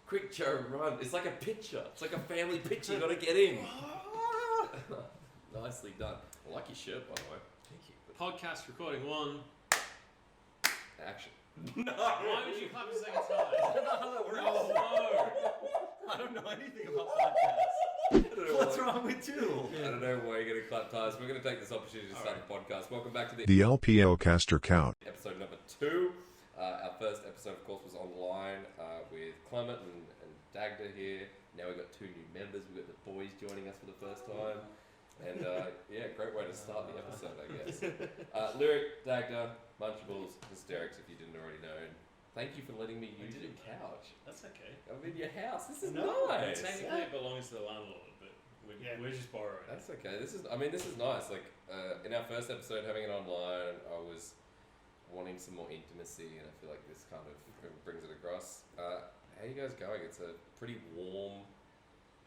Quick, Joe, run. It's like a picture. It's like a family picture. You got to get in. Nicely done. I like your shirt, by the way. Thank you. Podcast recording 1. Action. No. Why would you clap a second time? I don't know how that works. No. I don't know anything about podcasts. What's wrong with you? I don't know why you're going to clap ties. We're going to take this opportunity to start the podcast. Welcome back to the LPL Caster Count. episode number 2. Our first episode, of course, was online with Clement and Dagda here. Now we've got 2 new members. We've got the boys joining us for the first time. And yeah, great way to start the episode, I guess. Lyric, Dagda, Munchables, Hysterics, if you didn't already know. And thank you for letting me use your couch. That's okay. I'm in your house. This is No, nice. technically it belongs to the landlord, but we're just borrowing. That's okay. This is nice. Like in our first episode, having it online, I was wanting some more intimacy, and I feel like this kind of brings it across. How you guys going? It's a pretty warm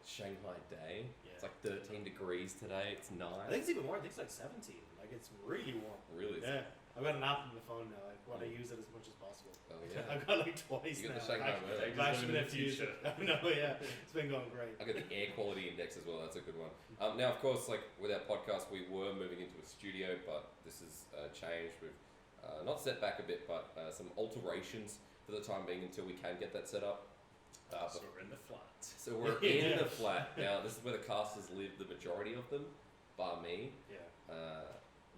Shanghai day. Yeah. It's like 13 degrees today. It's nice. I think it's even more. I think it's like 17. Like it's really warm. Really? Yeah. I've got an app on the phone now. I want to use it as much as possible. Oh yeah. I've got like twice You got now. the Shanghai weather. I've actually been able to use it. No, yeah. It's been going great. I got the air quality index as well. That's a good one. Now, of course, like with our podcast, we were moving into a studio, but this has changed. We've not set back a bit, but some alterations for the time being until we can get that set up. So we're in the flat. So we're in the flat now. This is where the casters live, the majority of them, bar me. Yeah.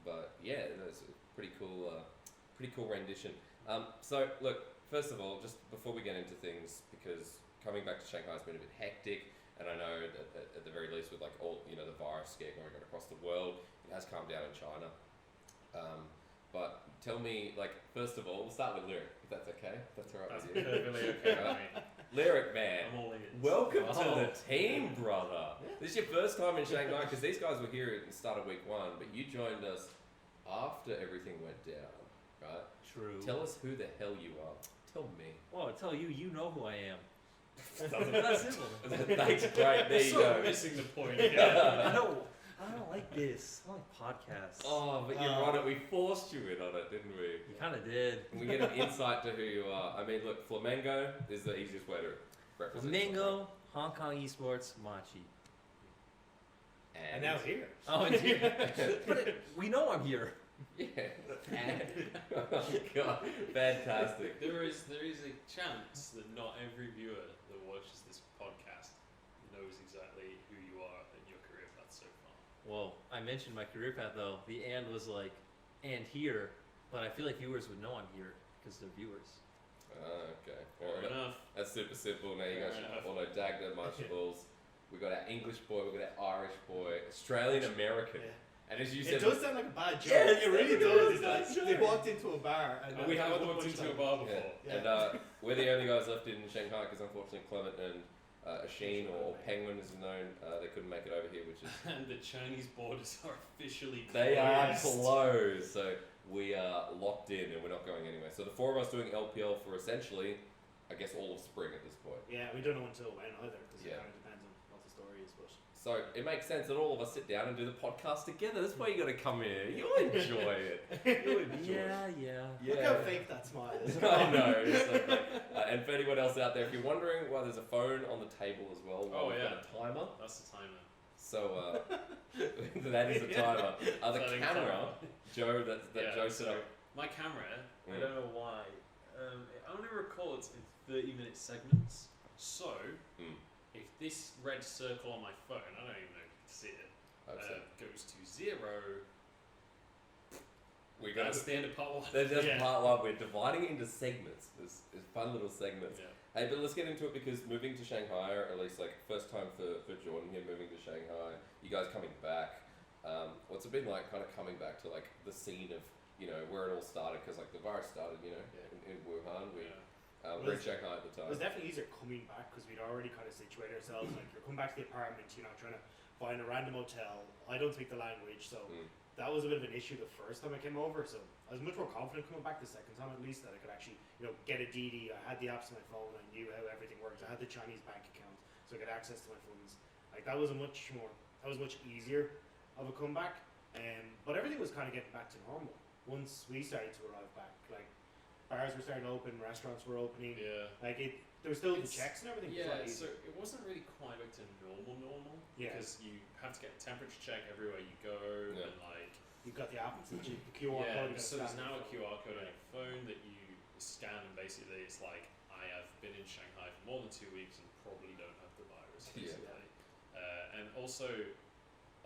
But yeah, it's a pretty cool rendition. So look, first of all, just before we get into things, because coming back to Shanghai has been a bit hectic, and I know that at the very least with like all the virus scare going on across the world, it has calmed down in China. But tell me, like, first of all, we'll start with Lyric, if that's okay. If that's alright That's with you. perfectly okay with me. Lyric, man. I'm all ears. Welcome to the team, brother. This is your first time in Shanghai, because these guys were here at the start of week 1, but you joined us after everything went down, right? True. Tell us who the hell you are. Tell me. Well, I tell you, you know who I am. Doesn't That's simple. Thanks, great. There you Sort go. of missing the point. Yeah. I don't like this. I don't like podcasts. Oh, but you're on it. We forced you in on it, didn't we? You kind of did. We get an insight to who you are. I mean, look, Flamengo is the easiest way to represent. Mango, Hong Kong Esports, Machi. And now here. Oh, and here. But we know I'm here. Yeah. Oh God, fantastic. There is a chance that not every viewer that watches this podcast knows exactly who you are and your career path so far. Well, I mentioned my career path though. The and was like, and here, but I feel like viewers would know I'm here because they're viewers. Okay. Fair Well, enough. that's super simple. Now you guys Fair should enough. all know Dagda, Munchables. We got our English boy, we got our Irish boy, Australian American. Yeah. And as you It said, does sound like a bad joke. Yes, it really it does. does, It's like they walked into a bar and We have got the walked into a punchline. bar before. yeah. Yeah. And we're the only guys left in Shanghai because unfortunately Clement and Asheen or Penguin is known, they couldn't make it over here, which is And the Chinese borders are officially they are closed. closed. So we are locked in and we're not going anywhere. So the 4 of us doing LPL for essentially, I guess, all of spring at this point. Yeah, we don't know until when either because Yeah. it kind of depends on what the story is. But So it makes sense that all of us sit down and do the podcast together. That's why you got to come here. You'll enjoy it. You'll enjoy it. Yeah. look how fake that smile is. I know. It's so funny. And for anyone else out there, if you're wondering why there's a phone on the table as well, while Oh, we've yeah. got a timer. That's the timer. So that is a timer. The Starting camera, timer. Joe, that Joe set so up. my camera, I Mm. don't know why. I only records in 30-minute segments. So Mm. if this red circle on my phone, I don't even know if you can see it, goes to 0, We got that's the end of part 1. That's Yeah. part 1. We're dividing it into segments. There's fun little segments. Yeah. Hey, but let's get into it because moving to Shanghai, or at least like first time for Jordan here moving to Shanghai, you guys coming back. What's it been like kind of coming back to like the scene of, where it all started? Because like the virus started, in Wuhan. We were in Shanghai at the It time. was definitely easier coming back because we'd already kind of situated ourselves. Like you're coming back to the apartment, trying to find a random hotel. I don't speak the language, so that was a bit of an issue the first time I came over. So I was much more confident coming back the second time at least that I could actually, get a DD. I had the apps on my phone. I knew how everything worked. I had the Chinese bank account, so I got access to my funds. Like that was much easier of a comeback. But everything was kind of getting back to normal once we started to arrive back. Like bars were starting to open, restaurants were opening. Yeah. Like there was still the It's- checks and everything. Yeah, It was so it wasn't really quite back to normal Yeah. because you have to get a temperature check everywhere you go Yeah. and like you've got the app, it's the QR yeah, code. You so there's gotta now a scan it. QR code on your phone that you scan and basically it's like I have been in Shanghai for more than 2 weeks and probably don't have the virus Yeah. basically. And also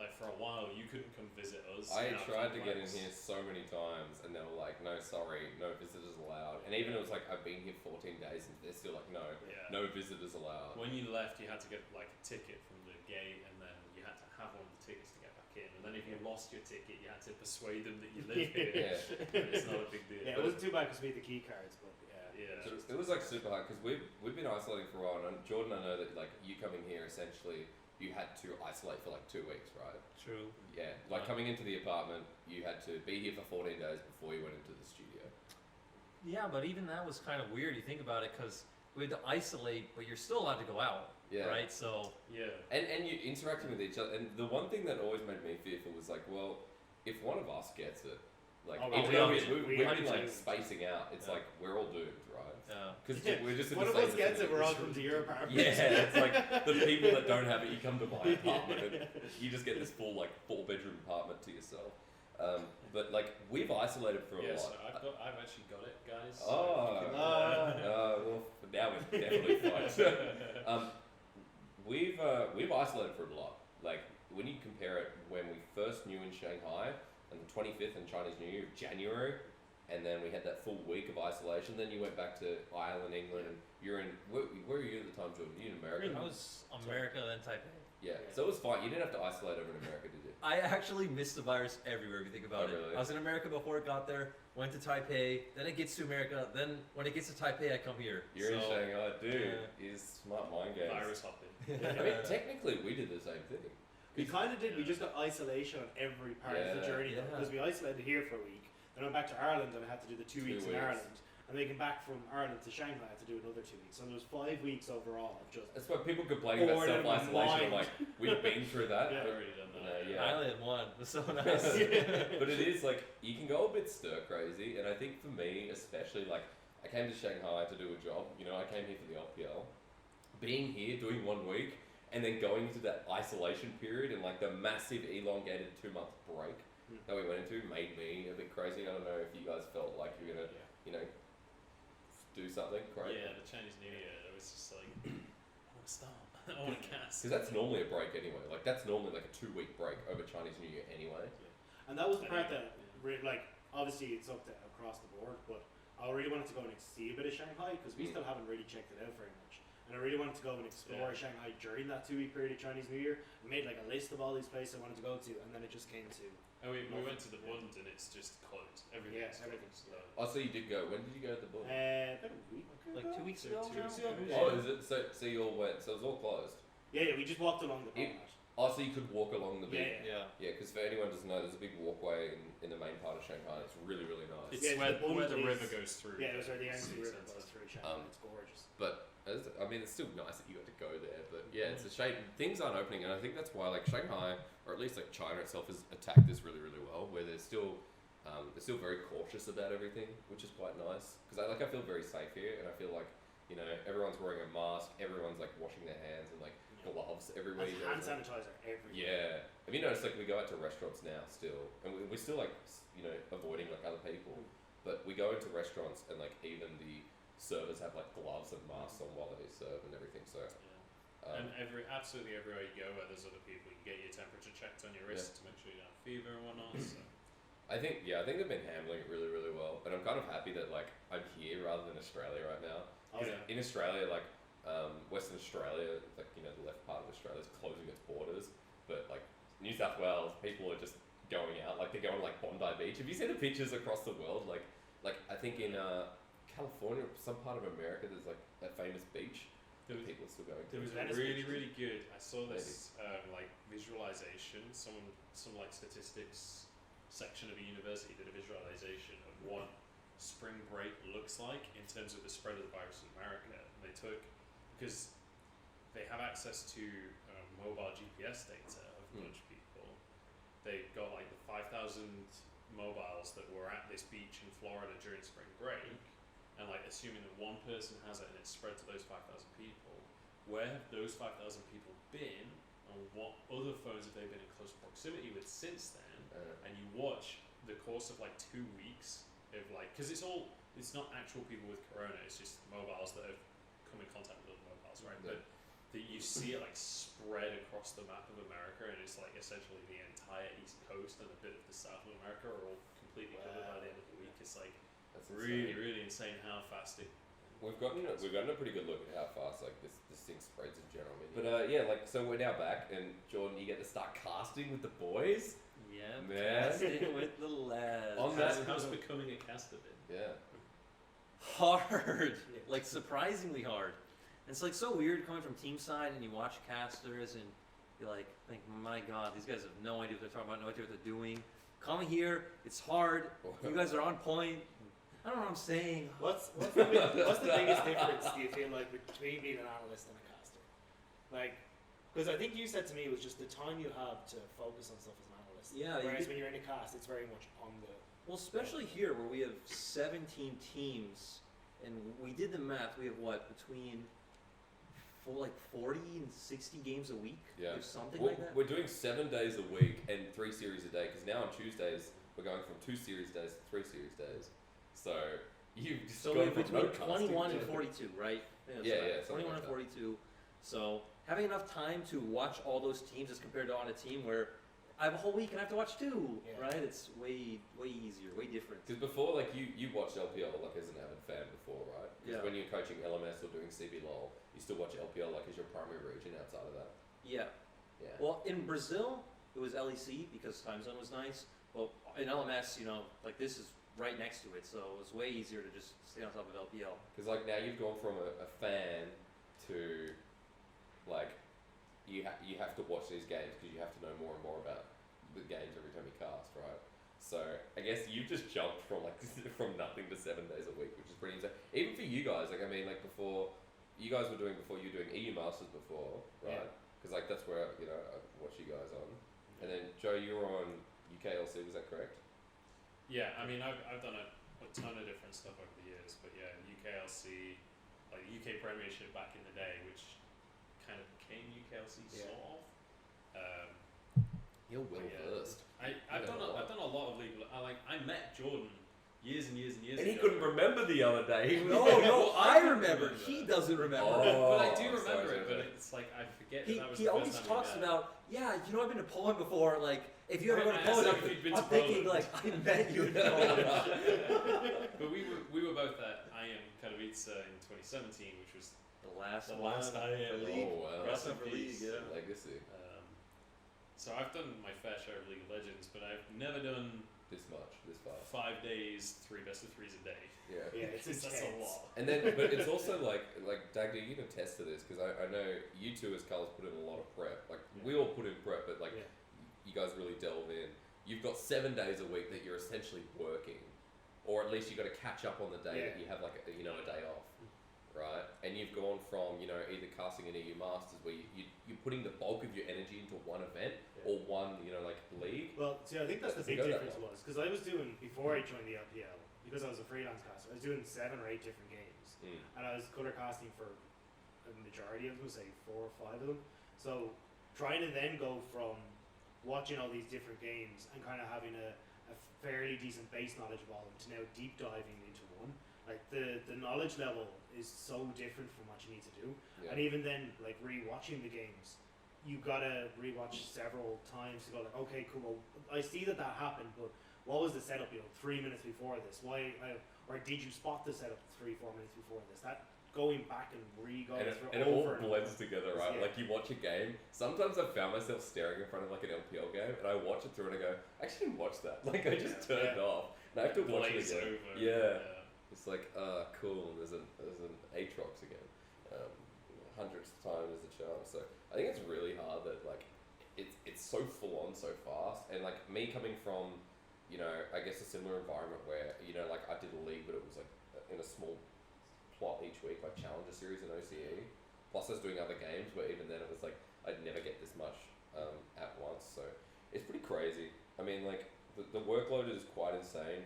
like for a while you couldn't come visit us. I in our tried to get in complex. here so many times, and they were like, "No, sorry, no visitors allowed." And even it was like, "I've been here 14 days," and they're still like, "No, Yeah. no visitors allowed." When you left, you had to get like a ticket from the gate, and then you had to have one of the tickets to get back in. And then if you lost your ticket, you had to persuade them that you live here. Yeah. And it's not a big deal. Yeah, it wasn't too bad because we had the key cards, but yeah. Yeah. So it was like super hard because we've been isolating for a while, and Jordan, I know that like you coming here essentially you had to isolate for like 2 weeks, right? True. Yeah, like coming into the apartment, you had to be here for 14 days before you went into the studio. Yeah, but even that was kind of weird. You think about it, because we had to isolate, but you're still allowed to go out, Yeah. right? So Yeah. And you interacting with each other, and the one thing that always made me fearful was like, well, if one of us gets it, like Oh, well, even we though obviously- we've had been to. like spacing out, it's Yeah. like we're all doomed, right? Because Yeah. we're just in One the of same us gets it, vicinity. we're all come to your apartment. Yeah, it's like the people that don't have it, you come to my apartment, and you just get this full like 4-bedroom apartment to yourself. But like we've isolated for a Yeah, lot. so I've actually got it, guys. Oh, well, now we're definitely fine. We've isolated for a lot. Like when you compare it, when we first knew in Shanghai, on the 25th in Chinese New Year, January, and then we had that full week of isolation. Then you went back to Ireland, England, and you're in. Where were you at the time, Jordan? You in America? I was America, then Taipei. Yeah, so it was fine. You didn't have to isolate over in America, did you? I actually missed the virus everywhere if you think about Oh, it. really? I was in America before it got there, went to Taipei, then it gets to America, then when it gets to Taipei, I come here. You're in So, Shanghai, dude. yeah. Is smart mind games. Virus hopping. I mean, technically, we did the same thing. We kind of did. We just got isolation on every part of the Yeah. journey Yeah. because we isolated here for a week. Then I went back to Ireland and I had to do the 2 weeks in weeks. Ireland. And then came back from Ireland to Shanghai, I had to do another 2 weeks. So there was 5 weeks overall of just. That's why people complain about Bored out of my self-isolation. I'm mind. like, we've been through that. Yeah. I've but- already done that. Yeah. I only had one. It was so nice. But it is like you can go a bit stir crazy, and I think for me especially, like I came to Shanghai to do a job. You know, I came here for the LPL. Being here, doing 1 week, and then going into that isolation period and like the massive elongated 2-month break that we went into made me a bit crazy. I don't know if you guys felt like you're gonna, you know, do something crazy. Yeah, the Chinese New Year, it was just like, I want to start. I want to cast. Because that's normally a break anyway. Like that's normally like a 2-week break over Chinese New Year anyway. And that was the part that, like, obviously it's up to across the board, but I really wanted to go and see a bit of Shanghai because we still haven't really checked it out very much. And I really wanted to go and explore Shanghai during that 2-week period of Chinese New Year. I made like a list of all these places I wanted to go to, and then it just came to. And we went to the Bund and it's just closed. Everything's everything's closed. Oh, so you did go. When did you go to the book? About a week. Like 2 weeks ago? 2 weeks now? ago. Oh, is it? So you all went. So it was all closed. Yeah, we just walked along the It- promenade. Oh, so you could walk along the beach. Yeah. Yeah. Yeah, because for anyone who doesn't know, there's a big walkway in the main part of Shanghai. It's really, really nice. It's Yeah, where, the Bund where the is- river goes through. Yeah, it was where the Yangtze city River centre. goes through Shanghai. Um, It's gorgeous. But I mean, it's still nice that you got to go there. But yeah, it's a shame things aren't opening, and I think that's why like Shanghai, or at least like China itself, has attacked this really, really well. Where they're still very cautious about everything, which is quite nice. Because I feel very safe here, and I feel like everyone's wearing a mask, everyone's like washing their hands and like gloves everywhere. And you go. hand sanitizer everywhere. Yeah. Have you noticed like we go out to restaurants now still, and we're still like avoiding like other people, but we go into restaurants and like even the servers have like gloves and masks on while they serve and everything. So Yeah. And absolutely everywhere you go where there's other people, you get your temperature checked on your wrist to make sure you don't have fever and whatnot. So. I think they've been handling it really, really well, and I'm kind of happy that like I'm here rather than Australia right now. Oh, yeah. In Australia, like Western Australia, like the left part of Australia is closing its borders, but like New South Wales, people are just going out, like they're going like Bondi Beach. Have you seen the pictures across the world? Like I think in California, some part of America, there's like that famous beach that people are still going to. There was a Venice really, Beach. really good. I saw this like visualization. Some like statistics section of a university did a visualization of what spring break looks like in terms of the spread of the virus in America. And they took, because they have access to mobile GPS data of a bunch of people. They got like the 5,000 mobiles that were at this beach in Florida during spring break. and like assuming that one person has it and it's spread to those 5,000 people, where have those 5,000 people been, and what other phones have they been in close proximity with since then? And you watch the course of like 2 weeks of like, because it's not actual people with corona, it's just mobiles that have come in contact with other mobiles, right? Yeah. But that you see it like spread across the map of America, and it's like essentially the entire East Coast and a bit of the South of America are all completely covered by the end of the week. It's like That's really, insane. really insane how fast it. We've gotten a pretty good look at how fast like this thing spreads in general. But yeah, like so we're now back, and Jordan, you get to start casting with the boys. Yeah, Man. casting with the lads. On that- How's becoming a caster been? Yeah. Hard, like surprisingly hard. And it's like so weird coming from team side, and you watch casters, and you like think, my God, these guys have no idea what they're talking about, no idea what they're doing. Coming here, it's hard. You guys are on point. I don't know what I'm saying. What's the biggest difference do you feel like between being an analyst and a caster? Like, because I think you said to me it was just the time you have to focus on stuff as an analyst. Yeah, Whereas when you're in a cast, it's very much on the. Well, especially here where we have 17 teams, and we did the math. We have what, between like 40 and 60 games a week, Yeah. or something Well, like that. we're doing 7 days a week and 3 series a day, because now on Tuesdays we're going from 2 series days to 3 series days. So you've just So gone we're from no between casting 21 to- and 42, right? Yeah, something 21 like and that. 42. So having enough time to watch all those teams as compared to on a team where I have a whole week and I have to watch 2, Yeah. right? It's way easier, way different. Because before, like you watched LPL like as an avid fan before, right? Because Yeah. when you're coaching LMS or doing CBLOL, you still watch LPL like as your primary region outside of that. Yeah. Yeah. Well, in Brazil, it was LEC because time zone was nice. Well, in LMS, like this is right next to it, so it was way easier to just stay on top of LPL. Because like now you've gone from a fan to like you have to watch these games because you have to know more and more about the games every time you cast, right? So I guess you've just jumped from like from nothing to 7 days a week, which is pretty insane. Even for you guys, like I mean, like before you guys were doing EU Masters before, right? Because like that's where I watch you guys on. And then Joe, you were on UKLC, was that correct? Yeah, I mean, I've done a ton of different stuff over the years, but yeah, UKLC, like the UK Premiership back in the day, which kind of became UKLC sort of. You're well Yeah. versed. I've done a lot of legal. I met Jordan years and years and years And ago. he couldn't remember the other day. No, Well, I I remember. remember. He doesn't remember. Oh. But I do remember sorry, it. But sorry. it's like I forget He, that was he the always first time we talks met. about, I've been to Poland before. Like, if you ever go to I Poland, asked if you'd been I'm to thinking, Poland. like, I met you in Poland. But we were both at IM Katowice in 2017, which was The last The one last for IM. League. Oh, wow. Rest in for peace. League, yeah. Legacy. So I've done my fair share of League of Legends, but I've never done This fast. 5 days, 3 best of 3s a day. Yeah. Yeah, it's That's a intense. lot. And then, but it's also like Dagda, you can attest to this because I know you two as Carlos put in a lot of prep. Like we all put in prep, but like Yeah. you guys really delve in. You've got 7 days a week that you're essentially working, or at least you got to catch up on the day that you have like a day off, right? And you've gone from either casting an EU Masters where you're putting the bulk of your energy into one event or one league. Well, see, I think that's the Doesn't big go that difference long. was because I was doing before I joined the LPL because I was a freelance caster. I was doing 7 or 8 different games, and I was color casting for a majority of them, say 4 or 5 of them. So trying to then go from watching all these different games and kind of having a fairly decent base knowledge of all of them to now deep diving into one, like the knowledge level is so different from what you need to do. Yeah. And even then, like rewatching the games, you gotta rewatch several times to go like, okay, cool. Well, I see that happened, but what was the setup? 3 minutes before this. Why? Or did you spot the setup 3-4 minutes before this? That going back and re-going through And it all over and blends over. together, right? Yeah. Like you watch a game. Sometimes I've found myself staring in front of like an LPL game, and I watch it through and I go, I actually didn't watch that. Like I just turned it off, and I have to watch it Glaze again. over. Yeah. It's like, cool. There's an Aatrox again. Hundredth time is the charm. So I think it's really hard that like it's so full on so fast, and like me coming from I guess a similar environment where like I did a league, but it was like in a small plot each week, like Challenger Series and OCE. Plus I was doing other games where even then it was like I'd never get this much at once. So it's pretty crazy. I mean, like the workload is quite insane.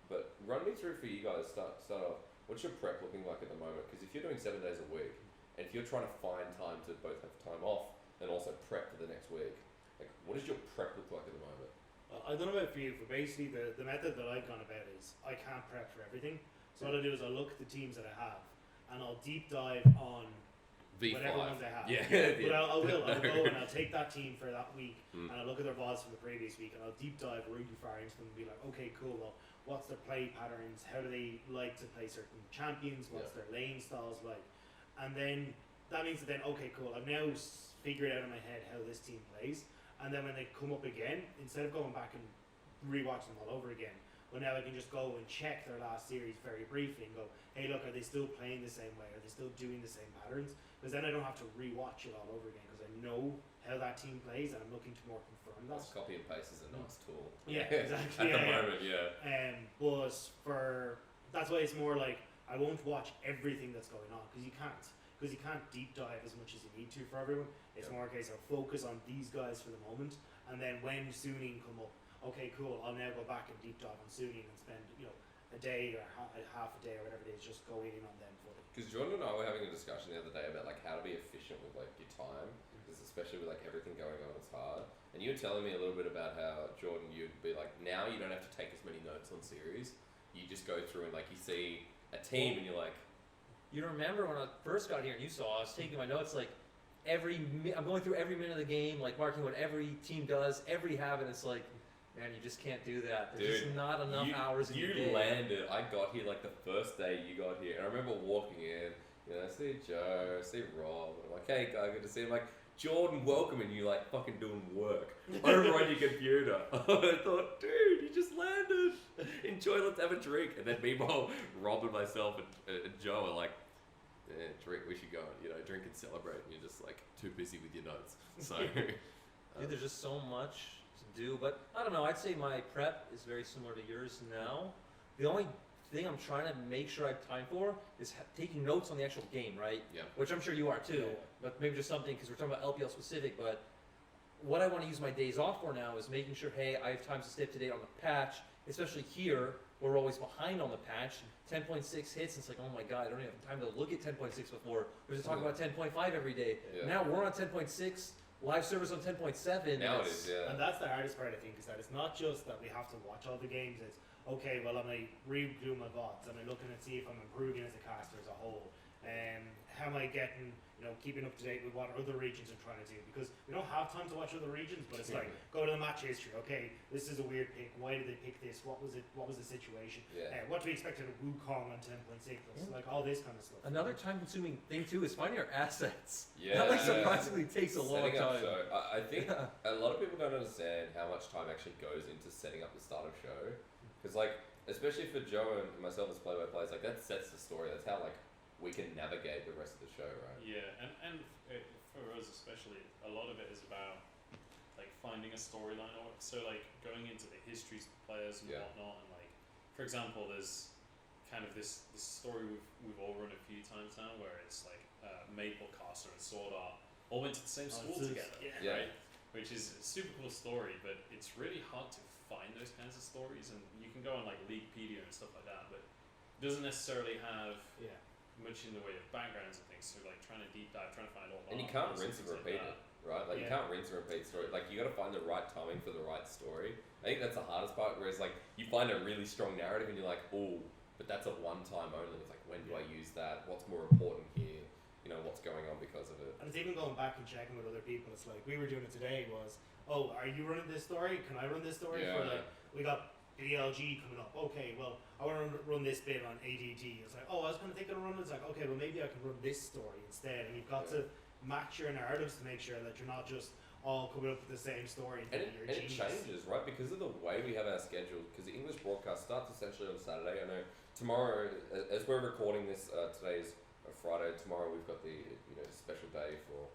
But run me through for you guys. Start off. what's your prep looking like at the moment? Because if you're doing 7 days a week, and if you're trying to find time to both have time off and also prep for the next week, like what does your prep look like at the moment? I don't know about for you, but basically the method that I've gone about is I can't prep for everything. So what I do is I look at the teams that I have, and I'll deep dive on V5. whatever ones I have. Yeah. But I'll go and I'll take that team for that week, Mm. and I'll look at their VODs from the previous week, and I'll deep dive really far into them and be like, okay, cool, well, what's their play patterns? How do they like to play certain champions? What's their lane styles like? And then that means that then, okay, cool, I've now figured out in my head how this team plays, and then when they come up again, instead of going back and rewatching them all over again, well, now I can just go and check their last series very briefly and go, hey, look, are they still playing the same way? Are they still doing the same patterns? Because then I don't have to rewatch it all over again because I know how that team plays and I'm looking to more confirm that. That's copy and paste is a nice tool. Yeah, exactly. At the yeah. moment, yeah. But that's why it's more like I won't watch everything that's going on because you can't. Because you can't deep dive as much as you need to for everyone. It's more a case of focus on these guys for the moment, and then when Suning come up, okay, cool, I'll now go back and deep dive on Suning and spend a day or half a day or whatever it is just going in on them fully. Because Jordan and I were having a discussion the other day about like how to be efficient with like your time, because especially with like everything going on, it's hard. And you were telling me a little bit about how Jordan, you'd be like, now you don't have to take as many notes on series. You just go through and like you see a team and you're like. You remember when I first got here and you saw I was taking my notes like I'm going through every minute of the game, like marking what every team does, every habit. It's like, man, you just can't do that. There's just not enough hours in your day. You landed. I got here like the first day you got here, and I remember walking in. I see Joe, I see Rob, and I'm like, hey guy, good to see him. Like, Jordan, welcome, and you like fucking doing work over on your computer. I thought, dude, you just landed. Enjoy, let's have a drink. And then meanwhile, Rob and myself and Joe are like, yeah, drink, we should go and, drink and celebrate. And you're just like too busy with your notes. So, Dude, there's just so much to do. But I don't know, I'd say my prep is very similar to yours now. The only thing I'm trying to make sure I have time for is taking notes on the actual game, right? Yeah. Which I'm sure you are too. Yeah. But maybe just something, because we're talking about LPL specific, but what I want to use my days off for now is making sure, hey, I have time to stay up to date on the patch, especially here, where we're always behind on the patch. 10.6 hits, and it's like, oh my god, I don't even have time to look at 10.6 before. We were just talking about 10.5 every day. Yeah. Now we're on 10.6, live servers on 10.7. now it is, yeah. And that's the hardest part, I think, is that it's not just that we have to watch all the games. It's okay, well, am I redoing my VODs? Am I looking to see if I'm improving as a caster as a whole? How am I getting, keeping up to date with what other regions are trying to do? Because we don't have time to watch other regions, but it's like, go to the match history. Okay, this is a weird pick. Why did they pick this? What was it? What was the situation? Yeah. What do we expect of Wukong on 10.6? Like all this kind of stuff. Another time-consuming thing too is finding our assets. Yeah. That like surprisingly takes a long Setting up time. show. I think a lot of people don't understand how much time actually goes into setting up the start of show. Because like, especially for Joe and myself as play-by-plays, like that sets the story. That's how like we can navigate the rest of the show, right? Yeah, and for us especially, a lot of it is about like finding a storyline. So like going into the histories of players and whatnot, and like for example, there's kind of this story we've all run a few times now, where it's like Maple, Caster, and Sword Art all went to the same school together, right? Which is a super cool story, but it's really hard to find those kinds of stories, and you can go on like Leaguepedia and stuff like that, but it doesn't necessarily have much in the way of backgrounds and things. So like trying to deep dive, trying to find all. And you can't rinse and repeat it, right? Like you can't rinse and repeat story. Like you got to find the right timing for the right story. I think that's the hardest part. Whereas like you find a really strong narrative and you're like, oh, but that's a one time only. It's like, when do I use that? What's more important here? What's going on because of it. And it's even going back and checking with other people. It's like we were doing it today. Was are you running this story? Can I run this story? Yeah. For like we got PLG coming up. Okay, well, I want to run this bit on ADG. It's like, I was kind of thinking of running. It's like, okay, well, maybe I can run this story instead. And you've got to match your narratives to make sure that you're not just all coming up with the same story. And it changes, right? Because of the way we have our schedule. Because the English broadcast starts essentially on Saturday. I know tomorrow, as we're recording this, today's Friday. Tomorrow we've got the special day for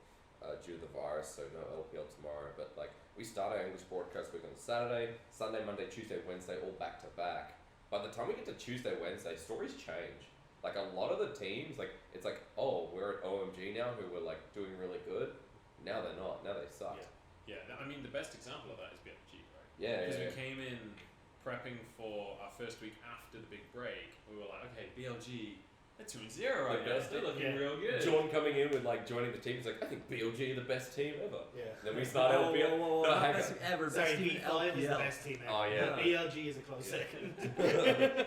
due to the virus, so no LPL tomorrow. But like, we start our English broadcast week on Saturday, Sunday, Monday, Tuesday, Wednesday, all back to back. By the time we get to Tuesday, Wednesday, stories change. Like a lot of the teams, like it's like, oh, we're at OMG now, who were like doing really good. Now they're not. Now they suck. Yeah. I mean, the best example of that is BFG, right? Yeah. Because we came in prepping for our first week after the big break, we were like, okay, BLG, they're 2-0 right The now. best They're looking yeah. real good. John coming in with like joining the team, he's like, I think BLG are the best team ever. Yeah. Then we start Whoa, LPL. whoa, whoa, No, not hang best on. team ever. Sorry, Best team in B5 is the LPL. best team ever. Oh, yeah. BLG is a close Yeah. second.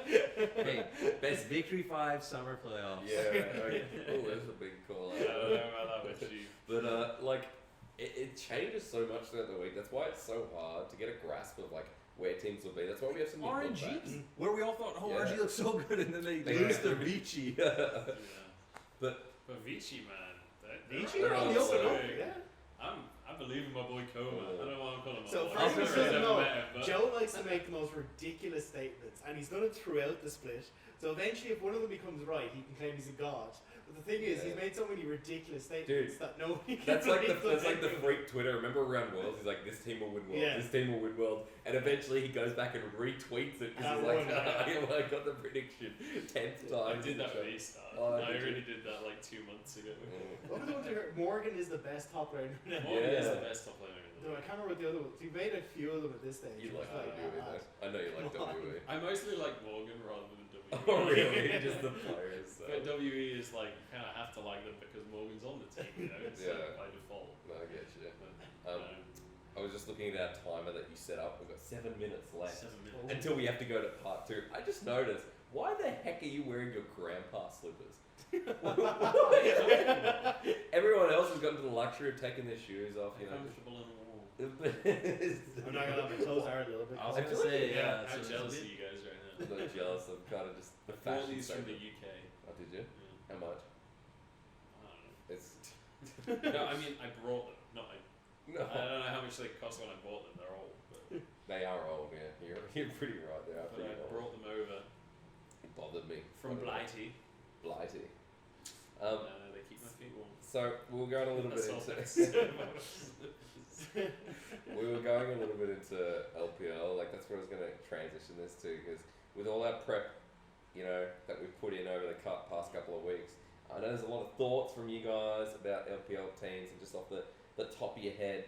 Hey, best Victory 5 summer playoffs. Yeah. Okay. Oh, that's a big call I out. don't know about that with you. But like, it changes so much throughout the week. That's why it's so hard to get a grasp of like where teams will be. That's why we have some new RNG, lookbacks. where we all thought, oh, Yeah. RNG looks so good, and then they They lose do. to Vici. Yeah. But But Vici, man. Vici They're are on on the the up and up, big. yeah. I believe in my boy Coma. I don't know why I'm calling him So my boy. for anyone I've who never doesn't know, met him, but Joe likes to make the most ridiculous statements, and he's done it throughout the split. So eventually, if one of them becomes right, he can claim he's a god. But the thing is, he's Yeah. made so many ridiculous statements Dude, that nobody can that's like the believe them. freak Twitter. Remember around Worlds, he's like, this team will win Worlds. Yeah. This team will win Worlds. And eventually he goes back and retweets it because And he's like, everyone, I got the prediction 10th time. I did that with A-Star. Oh, I did you? really did that like 2 months ago. What was the ones you heard? Morgan is the best top laner now. Morgan is Yeah. the best top laner in the No, I league. can't remember what the other ones. You've made a few of them at this stage. You It's like like, WWE ah, though. I know you like Come on. WWE. I mostly like Morgan rather than WWE. Oh really? Just the players. So. But WE is like, you kind of have to like them because Morgan's on the team, you know, it's Yeah. by default. No, I get you. But, I was just looking at our timer that you set up. We've got 7 minutes left 7 minutes. until we have to go to part 2. I just noticed, why the heck are you wearing your grandpa slippers? Everyone else has gotten to the luxury of taking their shoes off, you know. Comfortable in the wall. I'm not gonna lie, my clothes are a little bit. I was I gonna feel like- say, Yeah, yeah. how so jealous it's are you guys right now? I'm not jealous. I'm kind of just the I bought fashion these from the statement. UK. Oh, did you? Yeah. How much? I don't know. It's No, I mean, I brought them. Not I no. don't know how much they cost when I bought them. They're old, but They are old, yeah. You're pretty right. They are I pretty old. brought them over It bothered me. from Bothered Blighty. me. Blighty. They keep my feet warm. So we'll go a little bit That's all into. thanks. We were going a little bit into LPL, like that's where I was going to transition this to, because with all our prep, you know, that we've put in over the past couple of weeks, I know there's a lot of thoughts from you guys about LPL teams and just off the top of your head.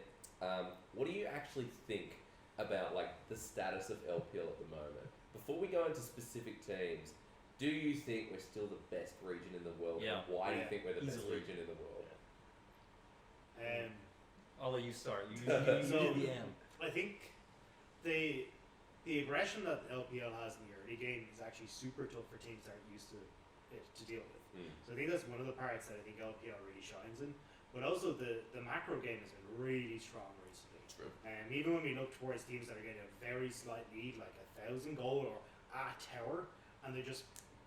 What do you actually think about like the status of LPL at the moment? Before we go into specific teams, do you think we're still the best region in the world? Yeah. And why do you Yeah, think we're the best easily. region in the world? I'll let you start. You So- did the M. I think the aggression that LPL has in the early game is actually super tough for teams that aren't used to it to deal with. So I think that's one of the parts that I think LPL really shines in. But also the macro game has been really strong recently. True. Even when we look towards teams that are getting a very slight lead, like 1,000 gold or a tower, and they're just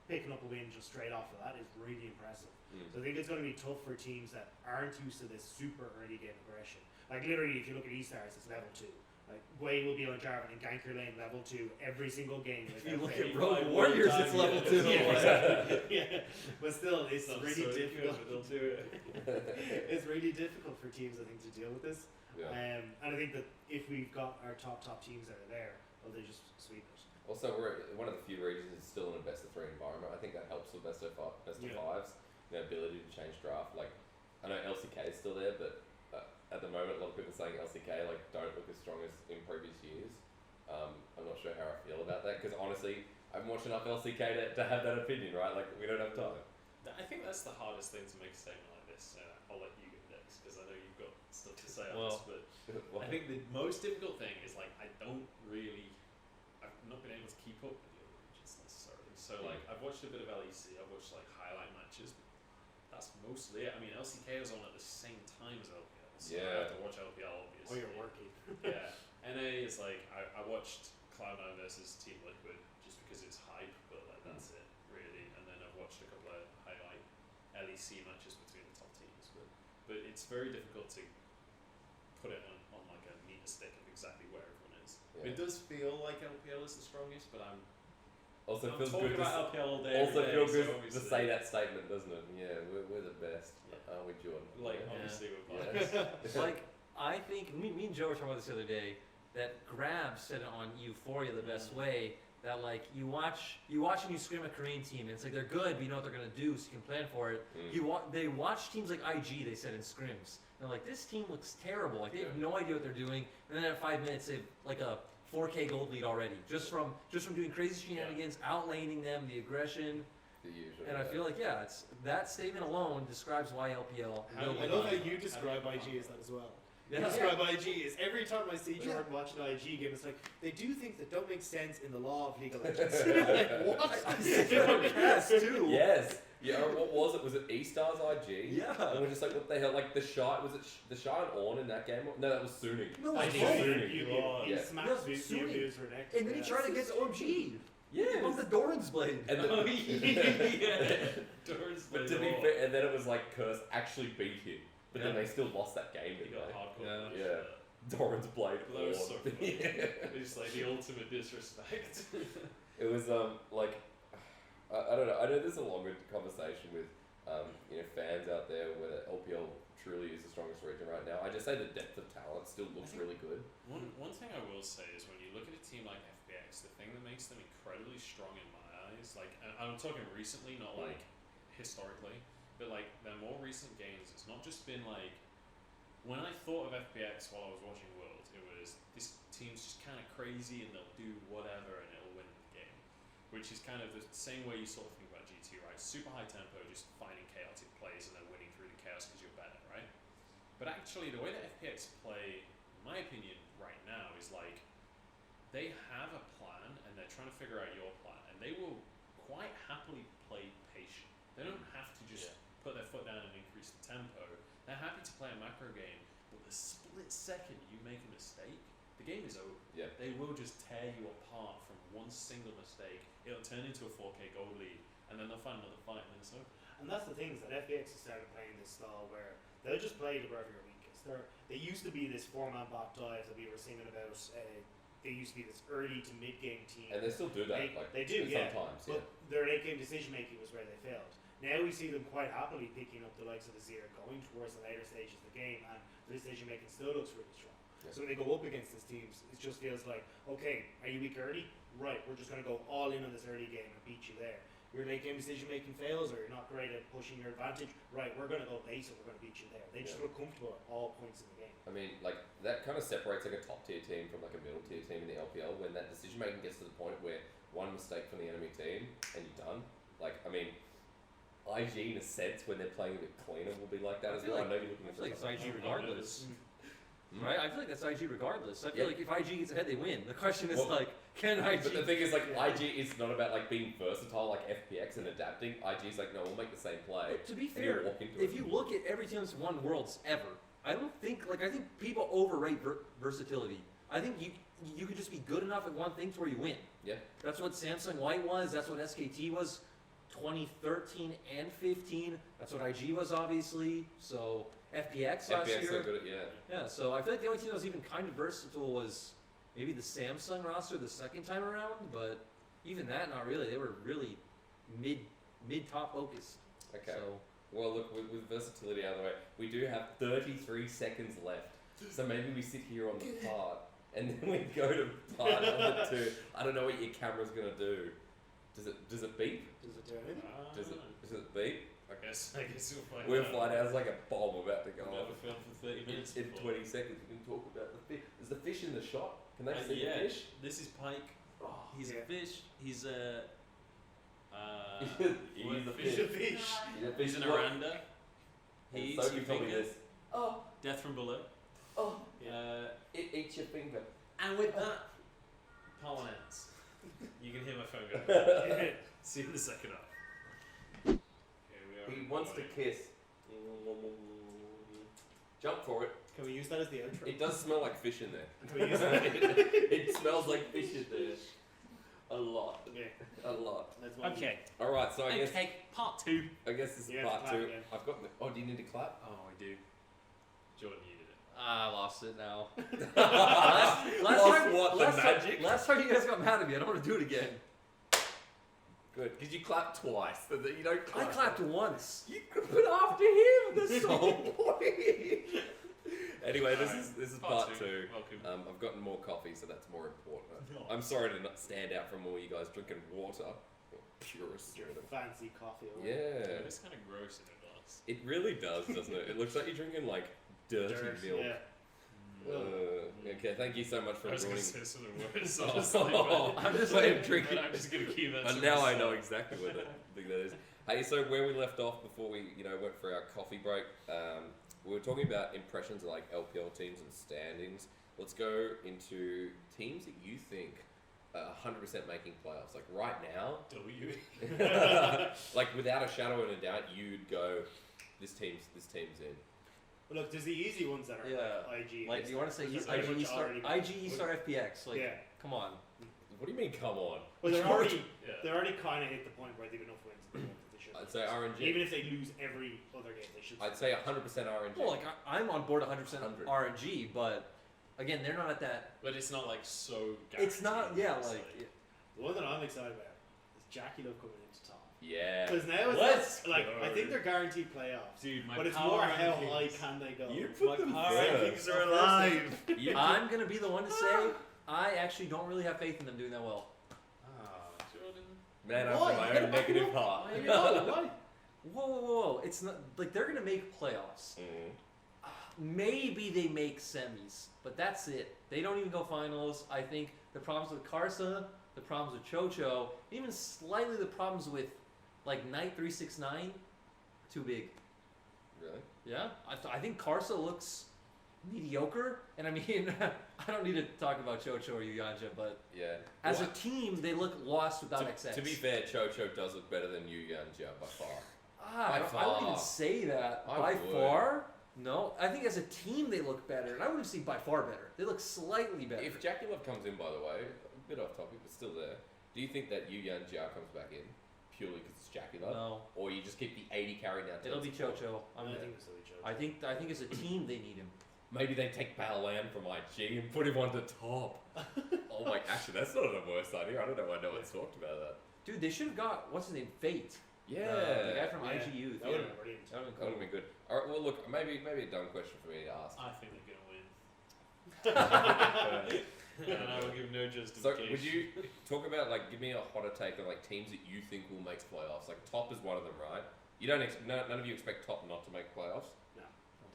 picking up a win just straight off of that is really impressive. So I think it's going to be tough for teams that aren't used to this super early game aggression. Like literally, if you look at E-Stars, it's level 2. Like Way will be on Jarvan and Ganker Lane level 2 every single game. If you without look fail. at Rogue Rogue Warriors, Warriors, it's level yeah. 2. Yeah, exactly. Yeah, but still, it's Sounds really so good, difficult. but they'll do it. It's really difficult for teams, I think, to deal with this. Yeah. And I think that if we've got our top teams that are there, well, they just sweep it. Also, we're one of the few regions that's still in a best of 3 environment. I think that helps with best of Yeah. fives. The ability to change draft. Like, I know LCK is still there, but at the moment, a lot of people are saying LCK like don't look as strong as in previous years. I'm not sure how I feel about that because honestly, I haven't watched enough LCK to have that opinion. Right? Like, we don't have time. I think that's the hardest thing to make a statement like this. I'll let you go next because I know you've got stuff to say on Well, this. But I think the most difficult thing is like I've not been able to keep up with the other regions necessarily. So like I've watched a bit of LEC, I've watched like highlight matches. But that's mostly it. I mean LCK was on at the same time as LPL, so I Yeah. have to watch LPL obviously. Or you're working. Yeah. NA is like I watched Cloud9 versus Team Liquid just because it's hype, but like that's it really. And then I've watched a couple of highlight LEC matches between the top teams, but it's very difficult to put it on like a meter stick of exactly where everyone is. Yeah. It does feel like LPL is the strongest, but I'm Also, I'm feels talking good. about LPL all day. Also, every day, feels so good to obviously- say that statement, doesn't it? Yeah, we're the best. Yeah. Aren't we, Jordan? Like Yeah. obviously we're Yeah. biased. It's like, I think, me and Joe were talking about this the other day, that Grab said it on Euphoria the best way, that like, you watch and you scrim a Korean team, and it's like, they're good, but you know what they're going to do, so you can plan for it. They watch teams like IG, they said, in scrims. And they're like, this team looks terrible, like, they have no idea what they're doing, and then at 5 minutes, they have like a 4K gold lead already, just from doing crazy shenanigans, outlaning them, the aggression, The usual. and I feel like it's that statement alone describes why LPL. will I win. love how you describe IG as that as well. You Yeah. describe IG as every time I see Jordan watching an IG game, it's like they do things that don't make sense in the law of League of Legends. Like, what? I see it on cast too. Yes. Yeah. What was it? Was it E-Stars IG? Yeah. And we're just like, what the hell? Like the shy. Was it the shy and On in that game? No, that was Suni. No, I it's think both. Suni. He Yeah. smashed Yeah, views Suni. for next. And then he tried against OMG. Yeah. On the Doran's blade. And the, Oh, yeah. Doors but to be fair, and then it was like Curse actually beat him, but then Yeah. they still lost that game. He Didn't got they? hardcore. Yeah. Yeah. Doran's blade. That was so Orb. funny. Yeah. It's like the ultimate disrespect. It was like I don't know. I know there's a longer conversation with fans out there where the LPL truly is the strongest region right now. I just say the depth of talent still looks really good. One thing I will say is when you look at a team like FPX, the thing that makes them incredibly strong in my eyes, like, and I'm talking recently, not like historically, but like their more recent games, it's not just been like, when I thought of FPX while I was watching Worlds, it was this team's just kind of crazy and they'll do whatever and it'll win the game, which is kind of the same way you sort of think about GT, right? Super high tempo, just finding chaotic plays and then winning through the chaos because you're better, right? But actually, the way that FPX play, in my opinion, right now is like they have a plan and they're trying to figure out your plan, and they will quite happily play patient. They don't have to just put their foot down and increase the tempo. They're happy to play a macro game, but the split second you make a mistake, the game is over. Yeah. They will just tear you apart from one single mistake. It'll turn into a 4K gold lead, and then they'll find another fight, and then it's over. And that's the thing is that FPX has started playing this style where they'll just play to wherever you're weakest. They used to be this 4-man bot dive that we were singing about. They used to be this early to mid game team. And they still do that. They do, yeah. Sometimes, But their late game decision making was where they failed. Now we see them quite happily picking up the likes of the Zero, going towards the later stages of the game, and the decision making still looks really strong. Yeah. So when they go up against these teams, it just feels like, okay, are you weak early? Right, we're just going to go all in on this early game and beat you there. Your late game decision making fails, or you're not great at pushing your advantage. Right, we're going to go late, and we're going to beat you there. They just feel comfortable at all points in the game. I mean, like that kind of separates like a top tier team from like a middle tier team in the LPL when that decision making gets to the point where one mistake from the enemy team and you're done. Like, I mean, IG in a sense when they're playing a bit cleaner will be like that as feel well. like- I know you're looking I at feel like it's something. IG regardless. Mm. Right? I feel like that's IG regardless. I feel Yeah. like if IG gets ahead, they win. The question is Well, like, can IG? But the thing is, like, Yeah. IG is not about like being versatile like FPX and adapting. IG is like, no, we'll make the same play. But to be and you'll fair, walk into if it. you look at every team that's won Worlds ever, I don't think I think people overrate versatility. I think you could just be good enough at one thing to where you win. Yeah. That's what Samsung White was. That's what SKT was. 2013 and 15. That's what IG was, obviously. So FPX last FPX year. are good at Yeah, so I feel like the only team that was even kind of versatile was maybe the Samsung roster the second time around, but even that, not really. They were really mid top focused. Okay. So Well, look, with versatility out of the way, we do have 33 seconds left. So maybe we sit here on the part, and then we go to part number 2. I don't know what your camera's gonna do. Does it beep? Does it turn in? Does it beep? I guess you'll find We'll out. find out. It's like a bomb about to go We've never off. filmed for 30 minutes In before. 20 seconds, we can talk about the fish. Is the fish in the shot? Can they see Yeah, the fish? this is Pike. Oh, He's Yeah. a fish. He's a. He's a Fish fish. a fish. He's a He's an What? Aranda. He And eats Sophie your told me finger. this. Oh, Death from below. oh, It, it eats your finger. and with that, pollen ants. You can hear my phone go. See you in the second half. Here we are. He wants to recording. kiss. Jump for it. Can we use that as the outro? It does smell like fish in there. Can we use that? It smells like fish in there. A lot. Okay. A lot. Let's move on. Okay. Alright, so I Part 2. guess this is Yeah, part clap 2. again. I've got oh, do you need to clap? Oh, I do. Jordan, you did it. I lost it now. Lost what, the last magic? Time, last time you guys got mad at me, I don't want to do it again. Good, because you clapped twice. So that you don't I clap. clapped once. You could put after him. That's so point. Anyway, this is part 2. Welcome. I've gotten more coffee, so that's more important. I'm sorry to not stand out from all you guys drinking water. Purest Your sort of. fancy coffee. Yeah. It's kind of gross in a glass. It really does, doesn't it? It looks like you're drinking like dirty Dirt, milk. yeah. Okay, thank you so much for I was going ruining. to say something worse, honestly, I'm just but I'm just going to keep that. But to now I myself. know exactly what I think that is. Hey, so where we left off before we, went for our coffee break, we were talking about impressions of like LPL teams and standings. Let's go into teams that you think are 100% making playoffs. Like right now, W. like without a shadow of a doubt, you'd go, this team's in. Well, look, there's the easy ones that are Yeah. IG. Like, you want to say Which are IG pretty much Star, already- IG Star FPX? Like, Yeah. come on. What do you mean? Come on. Well, they're already kind of hit the point where they've enough wins at the moment that they should. I'd say RNG. Even if they lose every other game, they should. I'd say 100% RNG. Well, like I'm on board 100% 100. RNG, but again, they're not at that. But it's not like so. It's not. guaranteed. Yeah, It's like. The one that I'm excited about is Jackie Love coming into top. Yeah. Because now it's Let's not, like go. I think they're guaranteed playoffs, dude, my but it's power more how rankings- high can they go. You put them power first. rankings are alive. You I'm gonna be the one to say I actually don't really have faith in them doing that well. Ah, Jordan. Man Why? after my You gotta own back 'em negative up. heart. I know, why? Whoa! It's not like they're gonna make playoffs. Maybe they make semis, but that's it. They don't even go finals. I think the problems with Karsa, the problems with Chocho, even slightly the problems with like Knight 369, too big. Really? Yeah, I think Karsa looks mediocre, and I mean, I don't need to talk about Chocho or Yuyanja, but Yeah. as Well, a team, they look lost without XX. to be fair, Chocho does look better than Yu Yanjia by far. I wouldn't even far. say that. I By would. far? No. I think as a team they look better, and I wouldn't say by far better. They look slightly better. If Jackie Love comes in, by the way, a bit off topic, but still there, do you think that Yu Yanjia comes back in purely because it's Jackie Love? No. Or you just keep the 80 carry down to It'll be Chocho. I think it's silly joke. I think as a team they need him. Maybe they take Balan from IG and put him on the top. Oh my, actually, that's not the worst idea. I don't know why no one's talked about that. Dude, they should have got what's his name? Fate. Yeah. The guy from Yeah. IG Youth. That would have been brilliant. That would have That would have been good. All right, well, look, maybe a dumb question for me to ask. I think they're gonna win. And I will give no So, justification. would you talk about, like, give me a hotter take on, like, teams that you think will make playoffs? Like, Top is one of them, right? You don't, none of you expect Top not to make playoffs?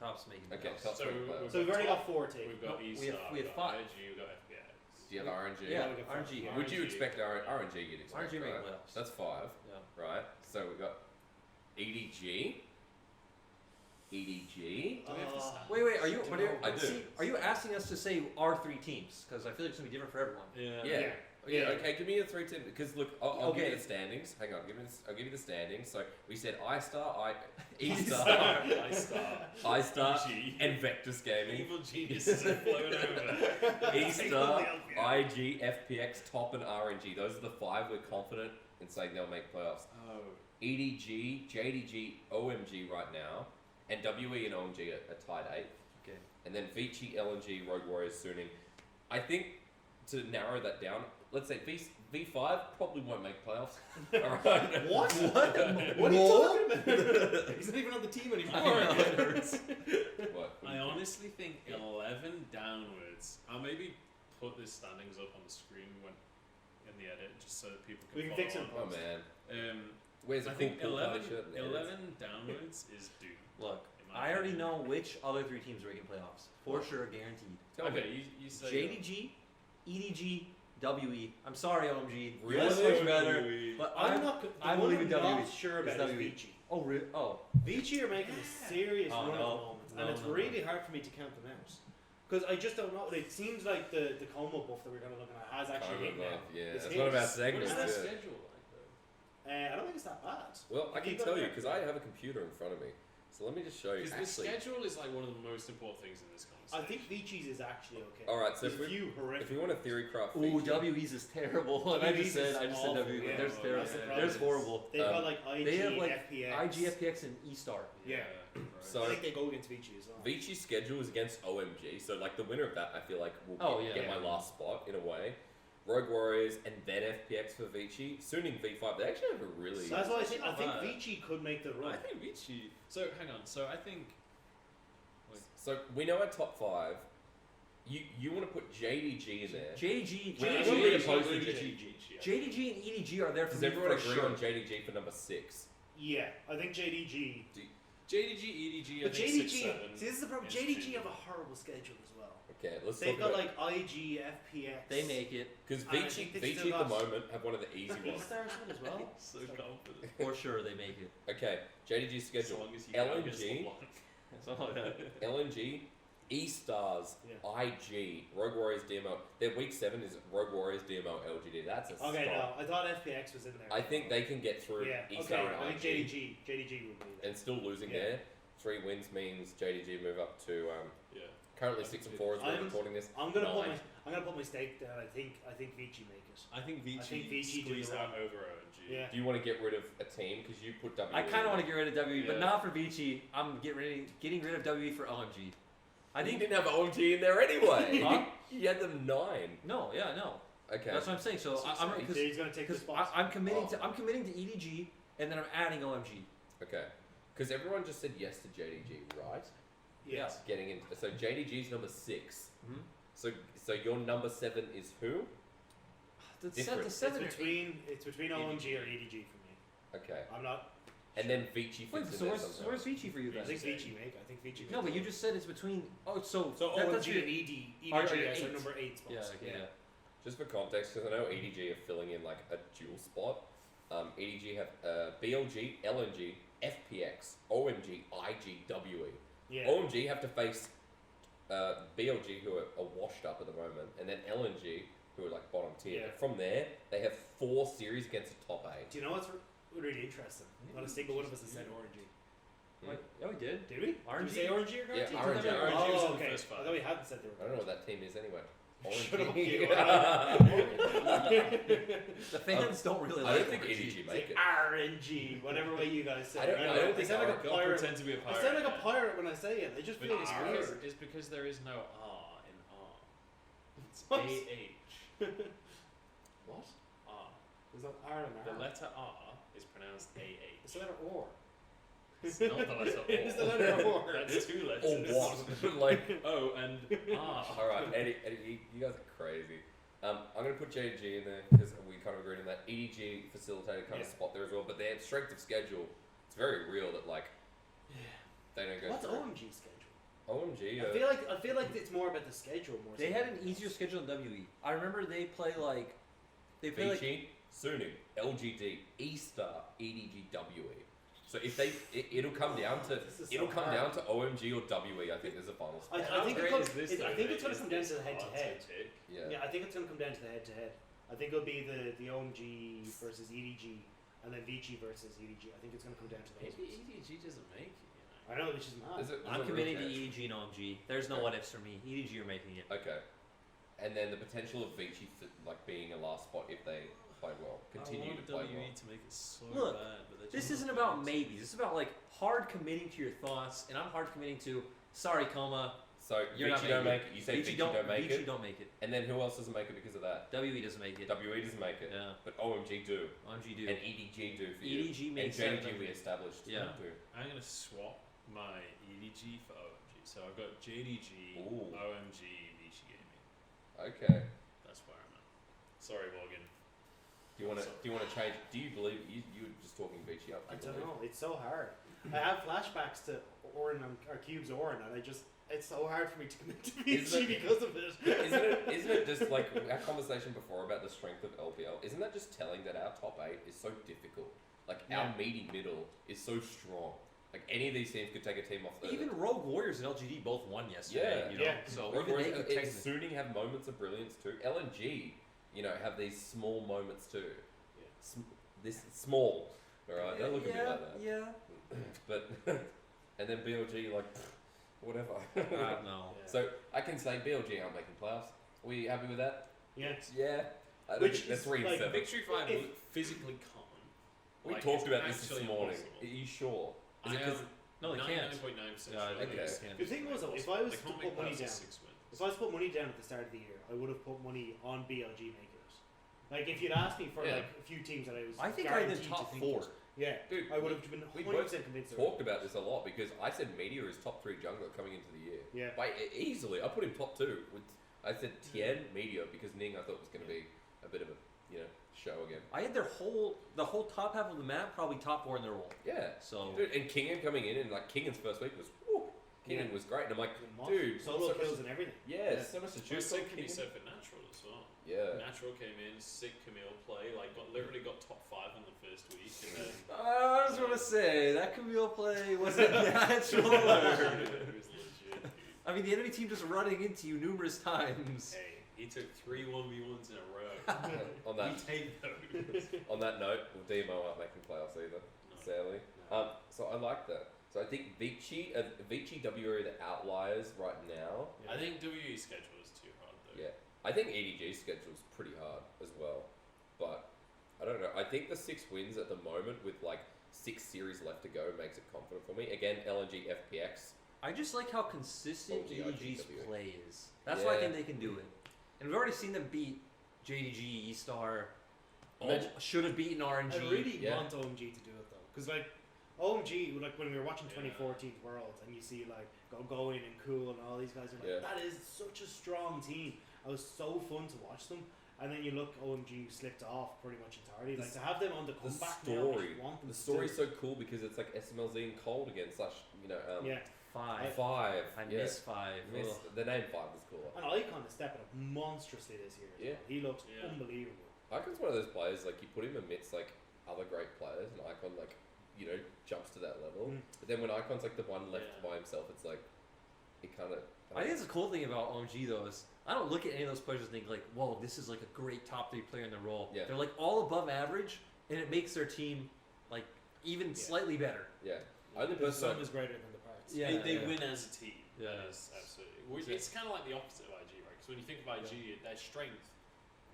Top's making Okay, playoffs. Top's So making playoffs. So we've already Top. got 4 takes. We've got No, E we have- Star, we have we've got 5. IG, we've got FPX. Do you have RNG? Yeah, we get RNG. five. Would you RNG. expect RNG? You'd expect, RNG making right? playoffs. That's 5, Yeah. right? So we've got EDG. EDG. Do we have to stop? Wait, are you? What I do. See, are you asking us to say our 3 teams? Because I feel like it's gonna be different for everyone. Yeah. Yeah, Yeah. okay, give me a 3 team because look, I'll give you Okay. the standings. Hang on, I'll give you the standings. So we said I-Star, E E-Star, I Star. I-Star, G. and Vectus Gaming. Evil geniuses are flown over. E-Star, IG, FPX, Top, and RNG. Those are the 5 we're confident in saying they'll make playoffs. Oh. EDG, JDG, OMG right now, and WE and OMG are tied 8th. Okay. And then Vici, LNG, Rogue Warriors, Suning. I think to narrow that down, let's say V5 probably won't make playoffs. Alright. What? What are you talking about? He's not even on the team anymore. What? I honestly think 11 downwards. I'll maybe put the standings up on the screen when in the edit, just so that people can. We can follow fix it. Oh man. Where's the I cool think pool 11, party shirt? There it is. 11 downwards is doomed. Look, in my I already opinion. know which other 3 teams are making playoffs for sure, guaranteed. Tell me. Okay, you say. JDG, EDG, WE. I'm sorry, OMG. Really? That's much better. But I'm not. The I one believe in I'm not WE. sure It's about is WE. Vici. Oh, really? Oh. Vici are making a serious Oh, run at the no. moment, No, and it's no, no. really hard for me to count them out. Because I just don't know. It seems like the Como buff that we're going to look at has actually hit now. Yeah, It's it's one of our his. What segments. is that Yeah. schedule like though? I don't think it's that bad. Well, I Have can you got tell you that? because I have a computer in front of me. So let me just show you. Because the Actually, schedule is like one of the most important things in this I conversation. think Vici's is actually okay. all right. So There's if a few horrific. we want to theory craft, Ooh, feature- WE's is terrible. And I just said awful, WE. yeah. There's Well, terrible. that's the yeah, problem. There's horrible. They've got like IG, They have like FPX. IG, FPX, and E-Star. Yeah. Right. So- I think they go against Vici as well. Vici's schedule is against OMG, so like the winner of that, I feel like will Oh, get, yeah. get my last spot in a way. Rogue Warriors and then FPX for Vici. Suning V5, they actually have a really. So that's why I think Not bad. Vici could make the run. I think Vici. So hang on. So I think. So we know our top 5. You want to put JDG in there JDG, Well, JDG, everyone really opposed to JDG and EDG are there for because me everyone for agreed sure. on JDG for number 6. Yeah, I think JDG. JDG, EDG, I But think JDG, 6-7. see, this is the problem. JDG have a horrible schedule as well. Okay, let's They've talk got about like IG, FPX. They make it because I Vici think they still at the got- moment have one of the easy ones. Stars as well. So confident. for sure. They make it. Okay, JDG As schedule: long as you go against the LNG, line. Something like that. LNG, E Stars, Yeah. IG, Rogue Warriors DMO. Their week 7 is Rogue Warriors DMO LGD. That's a Okay, stop. no, I thought FPX was in there. I think they can get through Yeah, E okay, Star I and think IG, JDG will be there. and still losing Yeah. there. 3 wins means JDG move up to Yeah. currently 6 and 4 as we're I'm- recording this. I'm gonna Nine. put my stake down. I think Vici make it. I think Vici, I think Vici do squeezed the out run. over OMG. Yeah. Do you want to get rid of a team because you put W? I kind of want to get rid of WE, but Yeah. not for Vici. I'm getting rid of WE for OMG. I You think didn't have OMG in there anyway. Huh? You had them 9. no, yeah, no. Okay. That's what I'm saying. So That's what I'm I'm saying. because He's gonna take the spot. I'm committing Oh. I'm committing to EDG, and then I'm adding OMG. Okay. Because everyone just said yes to JDG, right? Yes. Getting into so JDG's number 6. Mm-hmm. So your number 7 is who? The Different. seven. It's between OMG or EDG for me. Okay. I'm not. And then Vici Wait, fits so in there where's somehow. Vici for you I then? think Vici make. I think Vici. No, but you just said it's between. Oh, so So that's OMG your- and EDG Are are your yes, are eight. number 8 spots. Yeah, okay, yeah. Just for context, because I know EDG are filling in like a dual spot. EDG have BLG, LNG, FPX, OMG, IG, WE. Yeah. OMG have to face BLG, who are washed up at the moment, and then LNG, who are like bottom tier. Yeah. From there, they have 4 series against the top 8. Do you know what's really interesting? Not a single one of us has said orangey. Wait, yeah, we did. Did we? Did RNG? we say orangey or Yeah, orangey? RNG. RNG was Oh, in the okay. first I five. thought we hadn't said they were. I don't know what that team is anyway. Shut up, OMG. you. The fans don't really I like don't think RNG. EDG make it. RNG, whatever way you guys say I it. don't know. think I sound like a Go pirate. pretend to be a I pirate. sound like a pirate when I say it. I just But feel it's R weird. is because there is no R in R. It's What? AH. What? R. There's not R in The R. letter R is pronounced It's AH. the letter or. It's not the letter O. It's the letter O. That's 2 letters. Or what? Like, O and R. alright, Eddie, you guys are crazy. I'm going to put JDG in there because we kind of agreed on that. EDG facilitated kind of Yeah. spot there as well, but their strength of schedule, it's very real that like they don't go What's through. OMG schedule? OMG. I feel like it's more about the schedule more. They so had than an anything easier else. schedule than WE. I remember they play like Vici, Sunu, LGD, E-Star, EDG, WE. So if it'll come down to This is so it'll come hard. down to OMG or WE. I think there's a final spot. I think How it great comes- is this, I though, think it's that gonna come down this to the head-to-head. tick? Yeah. Yeah, I think it's going to come down to the head-to-head. I think it'll be the OMG versus EDG, and then Vici versus EDG. I think it's going to come down to those. Maybe EDG doesn't make it, you know. I know, which is mad. There's a I'm real committing to chance. EDG and OMG. There's no Okay. what ifs for me. EDG are making it. Okay. And then the potential of Vici like being a last spot if they play well, continue I to want play WE well. to make it so Look, bad, but they're This just isn't not about going to. maybes. This is about like hard committing to your thoughts, and I'm hard committing to. Sorry, Coma. So You're not Vici don't making make it. You say Vici don't make Vici it. don't make it. And then who else doesn't make it because of that? WE doesn't make it. WE doesn't make it. Yeah. But OMG do. OMG do. And EDG do for you. EDG And makes JDG sense. we established Yeah. do. I'm going to swap my EDG for OMG. So I've got JDG, Ooh. OMG, Vici Gaming. Okay. That's where I'm at. Sorry, Morgan. Do you want to change? Do you believe you were just talking Vici up? I don't know. It's so hard. I have flashbacks to Orin or Cube's Orin, and it's so hard for me to commit to Isn't Vici it- because of it. Isn't it just like our conversation before about the strength of LPL? Isn't that just telling that our top 8 is so difficult? Like our Yeah. meaty middle is so strong. Like any of these teams could take a team off the. Even Rogue Warriors and LGD both won yesterday. Yeah. You know? Yeah. So Rogue even they Warriors, could it's Sunni have moments of brilliance too. LNG, have these small moments too. Yeah. This small. All right, don't look at me like that. Yeah. But and then BLG like whatever. I don't know. Yeah. So I can say BLG aren't making playoffs. Are we happy with that? Yeah. Yeah. I don't Which think they're is, 3 and like, 7. Victory Five If- physically can't. We Like, talked it's about this actually morning. impossible. Are you sure? Is I it 'cause- am No, they can't. 99.9% Yeah, sure okay. they just can't. The thing was, though, if I was They to can't put make money playoffs with down, 6 wins. if I was to put money down at the start of the year, I would have put money on BLG makers. Like if you'd asked me for Yeah. like a few teams that I was I think I had guaranteed the to top think 4. was- Yeah, Dude, I would have been we 100% convinced. of it. talked about this a lot because I said Meteor is top 3 jungler coming into the year. Yeah. Easily. I put him top 2. I said Tien, Meteor, because Ning I thought was going to be a bit of a, show again. I had the whole top half of the map probably top 4 in their role. Yeah. So Dude, and Kingan coming in, and like Kingan's first week was, woo, Kingan was great, and I'm like, Moss, dude, solo so kills much, and everything. yeah, so much to Well, choose from. same can be Kingan. said for Natural as well. Yeah. Natural came in, sick Camille play, like literally got top 5 on the first week, and then I was gonna say that Camille play wasn't natural. it was legit, dude. I mean, the enemy team just running into you numerous times. Hey, he took 3 1v1s in a row. on We that take those. on that note, DMO aren't making playoffs either, sadly. So I like that. So I think Vici W are the outliers right now. I think WE schedule is too hard though. Yeah. I think EDG's schedule is pretty hard as well, but I don't know. I think the 6 wins at the moment with like 6 series left to go makes it confident for me. Again, LNG FPX. I just like how consistent OG, EDG's IGW. play is. That's why I Yeah. think they can do it. And we've already seen them beat JDG, E-Star. Imagine- Should have beaten RNG. I really Yeah. want OMG to do it though, because like OMG, like when we were watching 2014 Worlds and you see like Going and Cool and all these guys, are like, Yeah. that is such a strong team. It was so fun to watch them. And then you look, OMG slipped off pretty much entirely. Like to have them on the The comeback now, I story, just want them the to story's still- so cool because it's like SMLZ and Cold against such, yeah. 5. 5. I yeah. miss 5. Miss, Ugh. the name 5 is cool. And Icon is stepping up monstrously this year. as Yeah. well. He looks Yeah. unbelievable. Icon's one of those players, like, you put him amidst, like, other great players, and Icon, like, jumps to that level. Mm. But then when Icon's, like, the one left Yeah. by himself, it's like, it kind of... I think it's a cool thing about OMG though is I don't look at any of those players and think like, whoa, this is like a great top 3 player in their role. Yeah. They're like all above average, and it makes their team like even slightly better. Yeah. Only The person... sum is greater than the parts. Yeah. They win as a team. Yeah. Yes, absolutely. It's kind of like the opposite of IG, right? Because when you think of IG, their strength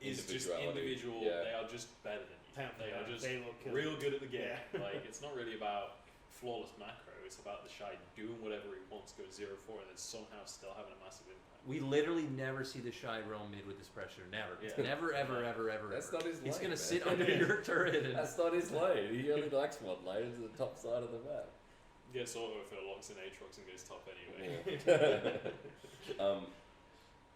is just Individuality. individual. Yeah. They are just better than you. They are just They look killer. real good at the game. Yeah. Like it's not really about flawless macro. It's about the Shy doing whatever he wants, going 0-4, and then somehow still having a massive impact. We literally never see the Shy roam mid with this pressure. Never. Yeah. Never, ever, ever, ever. That's ever. not his He's lane, gonna man. sit under your turret and That's not his lane. He only likes one lane to the top side of the map. Gets auto-fill, locks in Aatrox, and goes top anyway.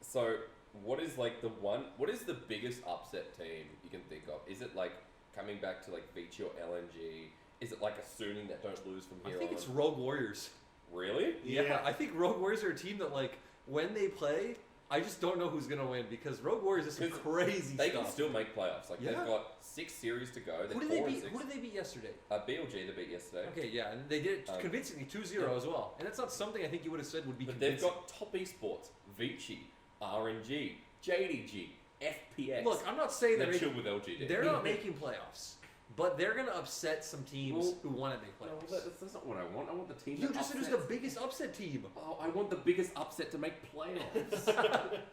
So, what is the biggest upset team you can think of? Is it like coming back to like Vici or LNG? Is it like assuming that don't lose from I here think on? it's Rogue Warriors. Really? Yeah, I think Rogue Warriors are a team that like when they play, I just don't know who's gonna win because Rogue Warriors is some Because crazy They stuff. can still make playoffs. Like Yeah. they've got 6 series to go. They're Who did they 4 and beat? 6. Who did they beat yesterday? BLG they beat yesterday. Okay, yeah, and they did it convincingly 2-0 yeah. as well. And that's not something I think you would have said would be But they've convincing. got top esports, Vici, RNG, JDG, FPX. Look, I'm not saying they're they're chill making, with LGD. they're not making playoffs, but they're gonna upset some teams Well, who want to make No, playoffs. that's not what I want. I want the team You that just said it was upsets. the biggest upset team. Oh, I want the biggest upset to make playoffs.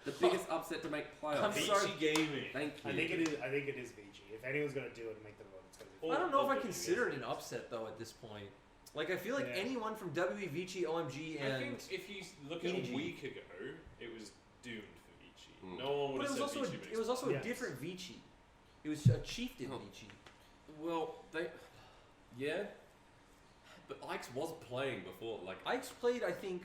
The biggest upset to make playoffs. I'm sorry. Beachy Gaming. Thank you. I think it is VG. If anyone's gonna do it and make the run, it's gonna be. I don't know if I All consider it WE. an upset though at this point. Like I feel like Yeah. anyone from WE, Vici, OMG, I and think if you look at EDG. a week ago, it was doomed for Vici. Mm. No one would but it have was said also Vici. it was also a Yes. different Vici. It was a chieftain Oh. Vici. Well, yeah, but Ike's was playing before. Like, Ike's played I think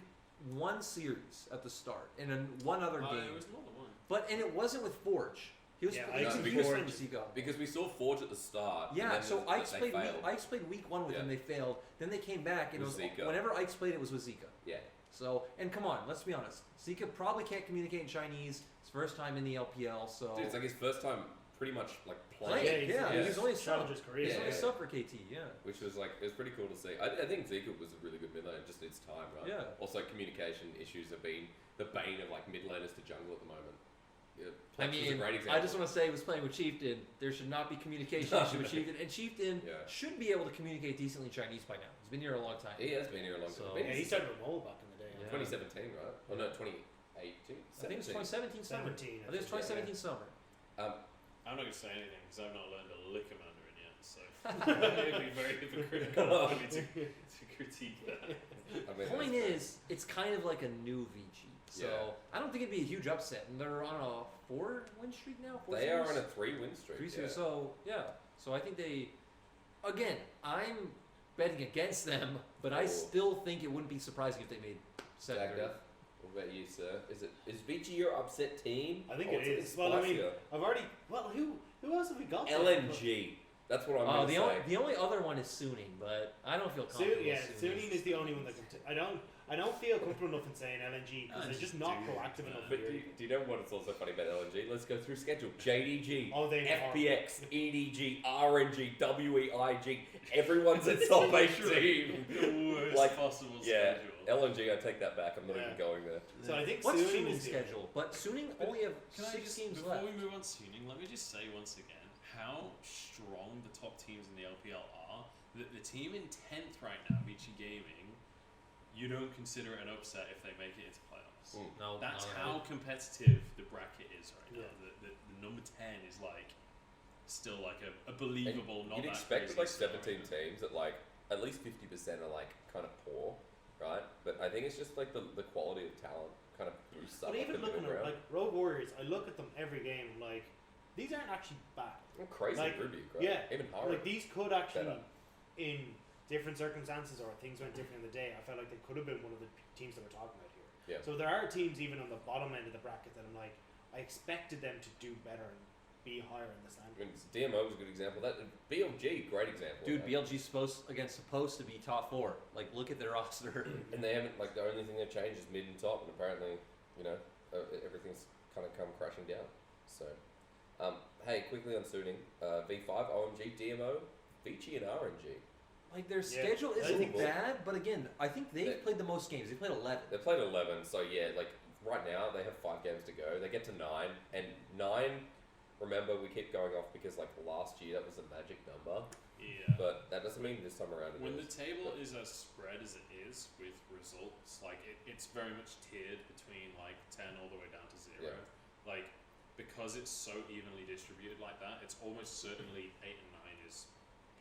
one series at the start and then one other game, It was more than one. but and it wasn't with Forge. He was Yeah, he was Ike's in with Houston Forge. with Zika. because we saw Forge at the start. and Yeah, then so they Ike's played failed. Ike's played week 1 with Yeah. them. They failed. Then they came back and it was With Zika. whenever Ike's played, it was with Zika. Yeah, So and come on, let's be honest. Zika probably can't communicate in Chinese. It's first time in the LPL, so dude, it's like his first time, pretty much like playing. playing, Yeah, yeah. he was only a sub. Challengers He Korea. was Yeah, only a yeah. sub for KT. Yeah. which was like it was pretty cool to see. I think Zika was a really good mid lane. It just needs time, right? Yeah. Also, communication issues have been the bane of like mid laners to jungle at the moment. Yeah, I Plex was a mean, great example. I just want to say he was playing with Chieftain. There should not be communication issue with Chieftain, and Chieftain Yeah. should be able to communicate decently in Chinese by now. He's been here a long time. He has been here a long So- time. Yeah, Been he since started with Mole back in the day. Yeah. 2017, right? Oh no, 2018. I think it was 2017 summer. 17. I think it was 2017 summer. I'm not going to say anything because I've not learned a lick of Mandarin yet, so it'd be very hypocritical for me to critique that. I mean, Point that's- is, it's kind of like a new Vici. So Yeah. I don't think it'd be a huge upset. And they're on a 4-win streak now. they are on a 3-win streak. 3 yeah. series. So yeah. So I think they. Again, I'm betting against them, but I Oh. still think it wouldn't be surprising if they made Jack 7-3. Death. What about you, sir? Is Vici your upset team? I think Or it it's is. Well, I mean, spicier? I've already. Well, who else have we got? there? LNG. That's what I'm Oh, going to the say. only, the only other one is Suning, but I don't feel comfortable. Yeah, with Suning is the only one that can. I don't feel comfortable enough in saying LNG because they're just not proactive enough. But here. do you know what it's also funny about LNG? Let's go through schedule. JDG, Oh, they are. FPX, EDG, RNG, WEIG. Everyone's a top 8 team. The worst Like, possible Yeah, schedule. LNG, I take that back. I'm not Yeah. even going there. So I think What's Suning Suning's is the- schedule? But Suning But only have Can I 6 just, teams before left. we move on to Suning, let me just say once again how strong the top teams in the LPL are. That the team in 10th right now, Vici Gaming, you don't consider it an upset if they make it into playoffs. No, That's no, no. how competitive the bracket is right now. Yeah. The number 10 is like still like a believable, not You'd that expect with crazy like 17 scenario. teams that like at least 50% are like kind of poor, right? But I think it's just like the quality of talent kind of boosts up. But even in the looking middle at ground. like Rogue Warriors, I look at them every game. Like these aren't actually bad. Crazy like, Ruby, right? yeah, Even harder. Like these could actually, Better. in different circumstances or things went different in the day, I felt like they could have been one of the teams that we're talking about here. Yeah. So there are teams even on the bottom end of the bracket that I'm like, I expected them to do better and be higher in the I standings. mean, DMO was a good example. That BLG, great example. Dude, right? BLG's supposed to be top 4. Like, look at their roster. And they haven't like the only thing they've changed is mid and top, and apparently, you know, everything's kind of come crashing down. So, hey, quickly on Suning, V5, OMG, DMO, Vici, and RNG. Like, their Yeah, schedule I isn't think- bad, but again, I think they've They- played the most games. They played 11. They played 11, so yeah, like right now they have 5 games to go. They get to 9, and 9. Remember, we keep going off because like last year that was a magic number, Yeah. but that doesn't mean this time around it When the is. table is as spread as it is with results, like it's very much tiered between like 10 all the way down to 0. Yeah. Like, because it's so evenly distributed like that, it's almost certainly 8 and 9 is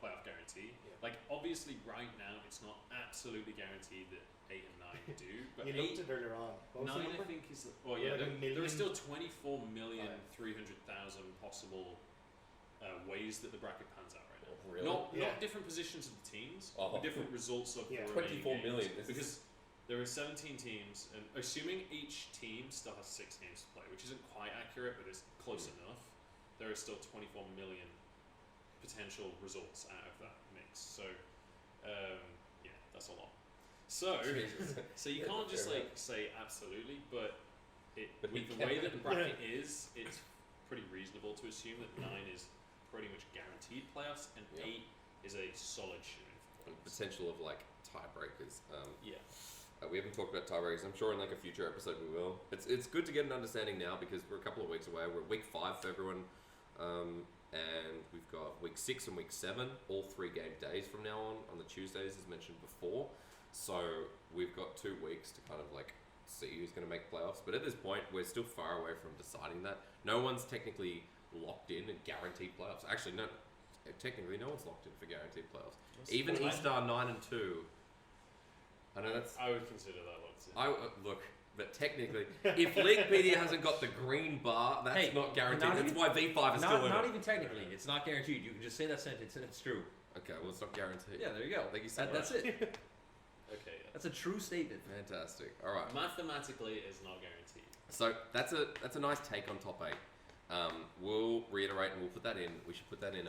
playoff guarantee. Yeah. Like, obviously right now it's not absolutely guaranteed that 8 and 9 do, but You 8, looked at it earlier on. What was the 9 I number? think is, well Yeah, yeah, like a there are million- still 24,300,000 Right. possible ways that the bracket pans out right now. Really? Yeah. Not different positions of the teams, Oh. but different results of Yeah. the remaining 24 games. million, this is- Because there are 17 teams, and assuming each team still has 6 games to play, which isn't quite accurate, but it's close enough, there are still 24 million potential results out of that mix. So, yeah, that's a lot. So, Jesus. so you Yeah, can't just fair like say absolutely, but But with you the way can. that the bracket is, it's pretty reasonable to assume that 9 is pretty much guaranteed playoffs, and Yeah. 8 is a solid shooting for And playoffs. potential of like tiebreakers. Yeah. We haven't talked about tiebreakers. I'm sure in like a future episode we will. It's good to get an understanding now because we're a couple of weeks away. We're week 5 for everyone, and we've got week 6 and week 7, all 3 game days from now on the Tuesdays as mentioned before. So we've got 2 weeks to kind of like see who's going to make playoffs. But at this point, we're still far away from deciding that. No one's technically locked in and guaranteed playoffs. Actually, no. Technically, no one's locked in for guaranteed playoffs. Even Well, E-Star 9 and 2. I know that's. I would consider that locked in. Look, but technically, if Leaguepedia hasn't got the green bar, that's Hey, not guaranteed. not That's even- why V5 is still in Not it. even technically. It's not guaranteed. You can just say that sentence and it's true. Okay, well, it's not guaranteed. Yeah, there you go. Thank you so That's much. it. Okay, yeah. That's a true statement. Fantastic. All right. Mathematically, it's not guaranteed. So that's a nice take on top 8. We'll reiterate and we'll put that in. We should put that in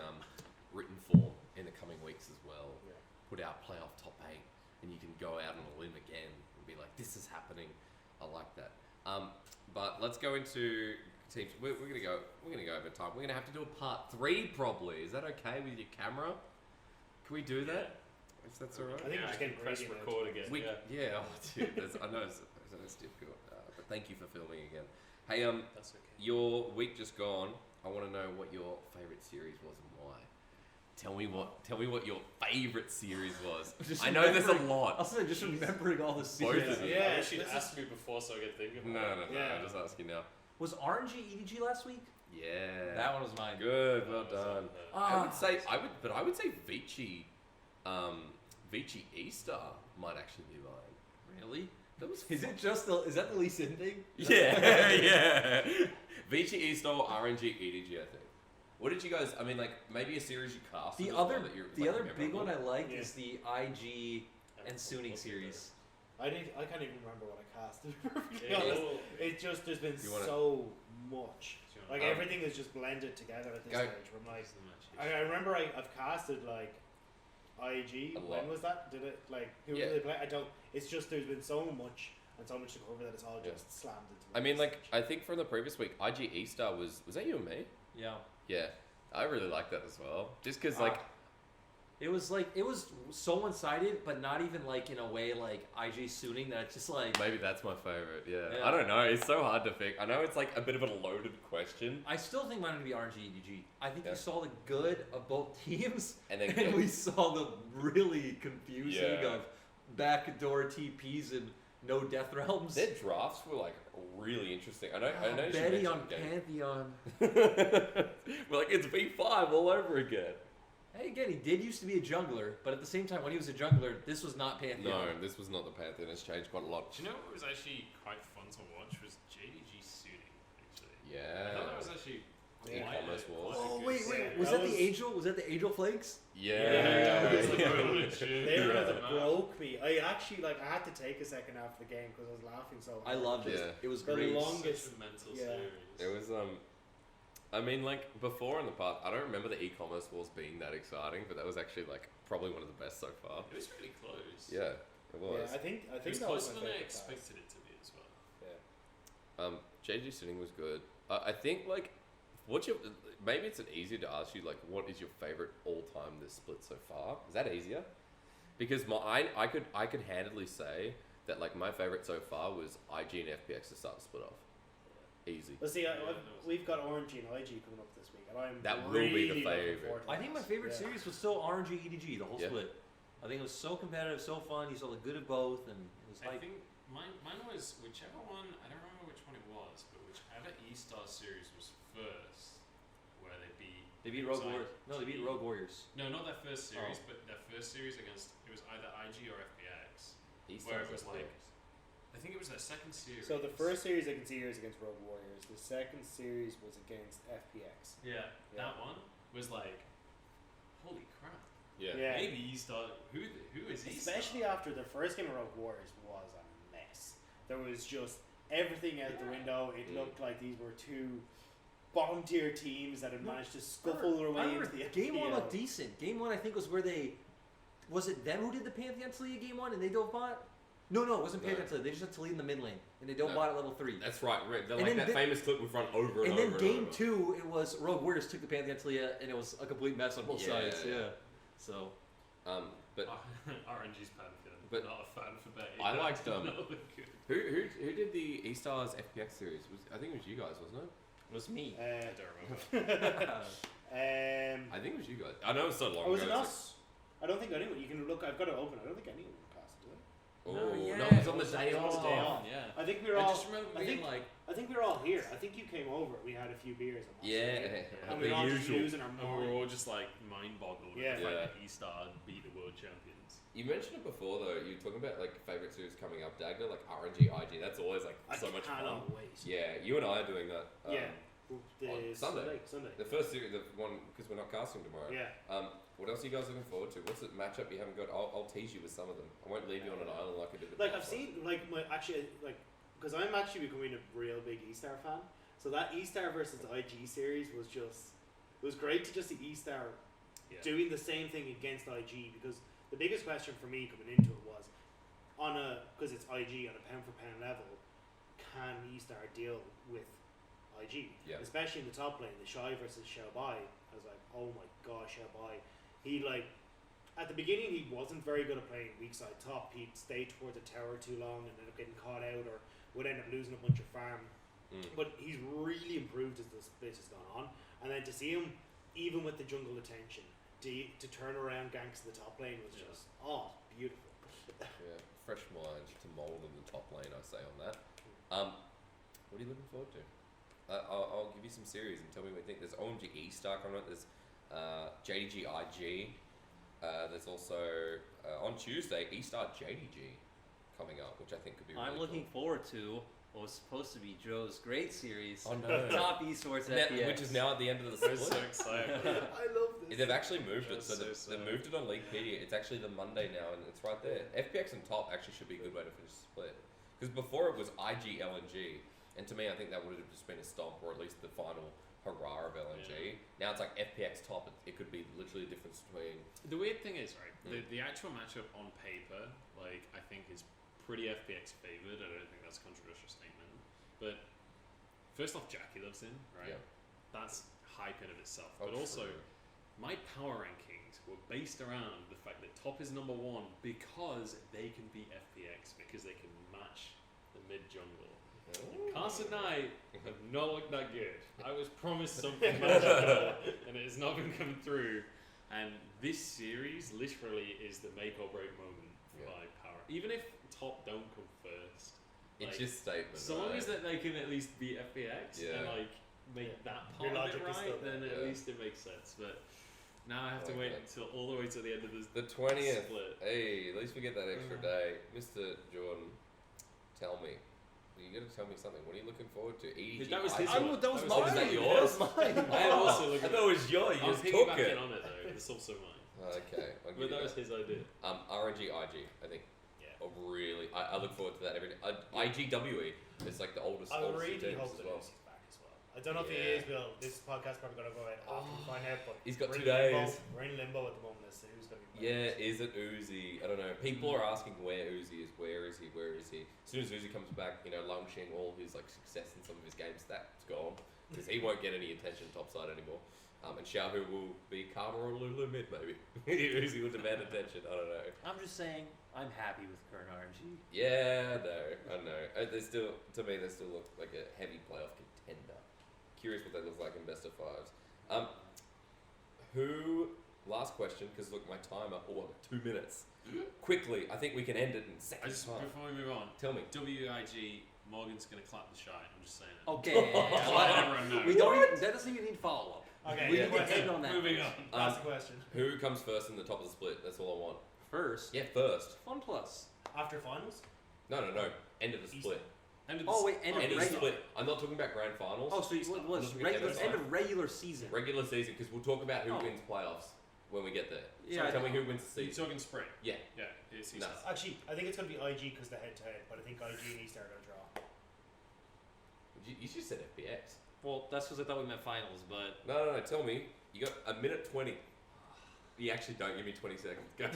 written form in the coming weeks as well. Yeah. Put our playoff top 8, and you can go out on a limb again and be like, "This is happening." I like that. But let's go into teams. We're gonna go. We're gonna go over time. We're gonna have to do a part 3 probably. Is that okay with your camera? Can we do that? If that's alright. I think Yeah, we're just getting press ready now. record again. We, yeah. Oh, dude, I know it's difficult, but thank you for filming again. Hey, That's okay. your week just gone. I want to know what your favorite series was and why. Tell me what your favorite series was. Just I know there's a remembering- lot. Also, just remembering all the Both series. of you. Yeah, I wish you'd this is- asked me before so I could think of No, it. Yeah. I'm just asking now. Was RNG EDG last week? Yeah. That one was mine. Good. Well That was done. on the- I would say Vici, Vici Easter might actually be mine. Really? That was Is it just is that the least in thing? Yeah, yeah. Vici Easter, RNG, EDG, I think. What did you guys? I mean, like maybe a series you casted. The as well other that you're, the like, other big memorable? one I liked Yeah. is the IG and Suning What's it series. I can't even remember what I cast. To be perfectly Yeah, honest, well, it's just there's been You wanna- so much. do you wanna- Like everything is just blended together at this Go. stage. Where I'm like, This is the match I remember I've casted like IG. A lot. When was that? Did it like who Yeah. did they play? I don't. It's just there's been so much and so much to cover that it's all Yeah. just slammed into. I mean, this like, stage. I think from the previous week, IG E-Star was that you and me? Yeah. Yeah, I really like that as well. Just because, Ah. like, It was so one-sided, but not even like in a way like IG suiting that it's just like. maybe that's my favorite. Yeah. Yeah. I don't know. It's so hard to pick. I know it's like a bit of a loaded question. I still think mine would be RNG EDG. I think Yeah. you saw the good of both teams, And then and we saw the really confusing Yeah. of backdoor TPs and no death realms. their drafts were like really interesting. I know you Betty mentioned on the game. Pantheon. We're like, it's V5 all over again. Hey, again, he did used to be a jungler, but at the same time, when he was a jungler, this was not Pantheon. No, this was not the Pantheon. It's changed quite a lot. Do you know what was actually quite fun to watch was JDG suiting, actually. I Yeah. thought that was actually Yeah. quite E-commerce a, wars. quite a Oh good wait, set. wait, was That that was- the angel? Was that the angel flanks? Yeah. Yeah, it was like, Yeah. oh, legit. They were Yeah. that broke me. I actually like I had to take a second after the game because I was laughing so hard. I loved it. Yeah. It was The great. longest- Such a mental yeah. series. It was I mean, like before in the past, I don't remember the e-commerce wars being that exciting, but that was actually like probably one of the best so far. It was really close. Yeah, it was. Yeah, I think It was that was closer my than I favorite class. expected it to be as well. Yeah. JG sitting was good. I think like what's your maybe it's easier to ask you like what is your favorite all time this split so far? Is that easier? Because I could handedly say that like my favorite so far was IG and FPX to start the split off. Easy. But see, Yeah, that was we've got Orange and IG coming up this week, and I'm That will be the really looking favourite. forward to I think my that. favorite Yeah. series was still RNG EDG, the whole Yeah. split. I think it was so competitive, so fun. You saw the good of both, and it was I like think mine was whichever one, I don't remember which one it was, but whichever E-Star series was first, where they beat. they beat it was Rogue Warriors. No, they beat Rogue Warriors. No, not their first series, Oh. but their first series against, it was either IG or FPX. East Where it Coast was as like- well. I think it was their second series. So the first series I can see here is against Rogue Warriors. The second series was against FPX. Yeah, Yeah. that one was like, holy crap. Yeah. Yeah. Maybe E-Star, who is E-Star? Especially after the first game of Rogue Warriors was a mess. There was just everything out the window. It looked like these were two bottom tier teams that had managed to scuffle their I way remember into the game one FPL. looked decent. Game one, I think, was where they. Was it them who did the Pantheon Talia game one and they dove bot? No, it wasn't No. Pantheon Talia. They just had Talia in the mid lane and they dove No. bot at level 3. That's right. And Like then that the- famous clip we've run over and, And over. then game over. 2, it was Rogue Warriors took the Pantheon Talia and it was a complete mess on both Yeah, sides. yeah. Yeah. So. But RNG's Pantheon. but Not a fan for Betty. I liked them. No, they're good. who did the E Stars FPX series? I think it was you guys, wasn't it? It was me. I don't remember. I think it was you guys. I know it was so long Or was ago. it it's us? I don't think anyone. You can look. I've got it open. I don't think anyone cast it. like- No, oh, yeah, no, it was on it the was- day it was off. the day off. Yeah. I think we were I all. just remember I being think like, I think we were all here. I think you came over. We had a few beers. On that Yeah, night. Yeah. And we were all the just usual. losing our and we were mind. all just like mind boggled Yeah. at the fact Yeah. that E-Star beat the world champions. You mentioned it before though. You were talking about like favorite series coming up, Dagger, like RNG, IG. That's always like I so much fun. cannot wait. Yeah, you and I are doing that. Yeah. on The Sunday. Sunday. The first series, the one because we're not casting tomorrow. Yeah. What else are you guys looking forward to? What's the matchup you haven't got? I'll tease you with some of them. I won't leave you on an island like I did with Like the I've last one. seen like my actually like because I'm actually becoming a real big E-Star fan. So that E-Star versus IG series was just it was great to just see E-Star Yeah. doing the same thing against IG because the biggest question for me coming into it was on a because it's IG on a pound for pound level, can E-Star deal with IG? Yeah. Especially in the top lane, the Shy versus Xiaobai. I was like, oh my gosh, Xiaobai. He like at the beginning he wasn't very good at playing weak side top. He'd stay towards the tower too long and end up getting caught out or would end up losing a bunch of farm. But he's really improved as the split has gone on. And then to see him, even with the jungle attention, to turn around ganks in the top lane was Yeah. just beautiful. Yeah, fresh mind to mould in the top lane. I say on that. What are you looking forward to? I'll give you some series and tell me what you think. There's OMG E-Star coming up. There's JDG IG. There's also on Tuesday E-Star JDG coming up, which I think could be. Really I'm looking cool. forward to what was supposed to be Joe's great series. Oh, no. Top esports Now- FPX. which is now at the end of the I split. was so excited. I love They've actually moved it, That's so so they've sad. moved it on Leaguepedia. It's actually the Monday now, and it's right there. FPX and top actually should be a good way to finish the split. Because before it was IG, LNG, and to me, I think that would have just been a stomp, or at least the final hurrah of LNG. Now it's like FPX top. It could be literally the difference between. The weird thing is, right, the actual matchup on paper, like, I think is pretty FPX favoured. I don't think that's a controversial statement. But first off, Jackie loves in, right? Yeah. That's hype in of itself. Oh, But also, true. my power rankings were based around the fact that top is number 1 because they can beat FPX, because they can match the mid jungle. Carson Knight have not looked that good. I was promised something magical, and it has not been coming through. And this series literally is the make or break moment for my power. Even if top don't come first, It's like, just statement. so long right? as that they can at least beat FPX Yeah. and like make that Your part of it logic is right, still then there. at Yeah. least it makes sense. But now I have to Like wait that. until all the way to the end of The 20th. split. Hey, at least we get that extra day. Mr. Jordan, tell me. You gotta tell me something. What are you looking forward to? EDG. That was his I- one. That was That mine. was that yours? That was mine. I am also looking. I thought it was yours. You I'm just took piggybacking it. on it though. It's also mine. Okay, I'll give But you that was that. his idea. RNG IG. I think. Yeah. Really, I look forward to that every day. IGWE is like the oldest. I oldest really teams hope as that well. Lucy's back as well. I don't know if he Yeah. is. Well, this podcast probably gonna go out after we find out. But He's got we're 2 in limbo. days. We're in limbo at the moment as to who's gonna be. Yeah, playing. is it Uzi? I don't know. People are asking where Uzi is. Where is he? Where is he? As soon as Uzi comes back, launching all his like success in some of his games, that's gone because he won't get any attention topside anymore. And Xiaohu will be Karma or Lulu mid maybe. Uzi will demand attention. I don't know. I'm just saying, I'm happy with current RNG. Yeah, I know. They still, to me, they still look like a heavy playoff contender. Curious what they look like in best of fives. Last question, because look, my timer, 2 minutes. Quickly, I think we can end it in seconds. Before we move on, Tell me. WIG, Morgan's gonna clap the shite. I'm just saying it. Okay. Just let everyone know. We don't even, that doesn't even need follow up. Okay. We Yeah. can end on that. Moving on. That's the question. Who comes first in the top of the split? That's all I want. First, Yeah, first. Fun Plus. After finals. No. End of the split. End of Oh, wait, end of End of the regular. split. I'm not talking about grand finals. Oh, so it was Looking at regular, the end side. of regular season. Regular season, because we'll talk about who Oh. wins playoffs when we get there. Yeah, So tell I me know. who wins the You're season. talking spring. Yeah. Yeah, it's No. Actually, I think it's gonna be IG because the head-to-head, but I think IG and East are gonna draw. You just said FPX. Well, that's because I thought we meant finals, but No. Tell me. You got a minute 20. You actually don't give me 20 seconds. Go.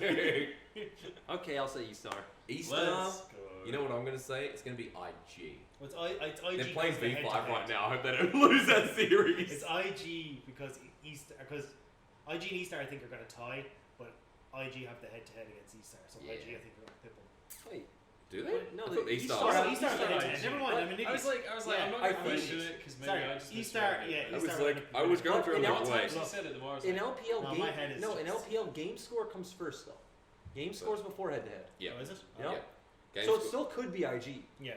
okay, I'll say E-Star. Easter. Let's go. You know what I'm going to say? It's going to be IG. Well, it's IG. They're playing 'cause the V5 head-to-head. right now. I hope they don't lose that series. It's IG because IG and East I think are gonna tie, but IG have the head-to-head against East so Yeah. IG I think are gonna pip them. Wait, Do they? Wait, no, I the thought East Easter. Star- East have the East head-to-head. Never mind. I'm an idiot. I was like, I'm not I gonna think- question it because maybe Sorry, I just East misread are- it. yeah, I East was are like, gonna I was pip going them. through In them LPL the The way. times you said it, the more I was in like, LPL No, game, my head is no, in just- LPL game score comes first though. Game scores before head to head. Yeah. Oh, is it? Yeah. Oh, Yeah. Game So it score- still could be IG. yeah.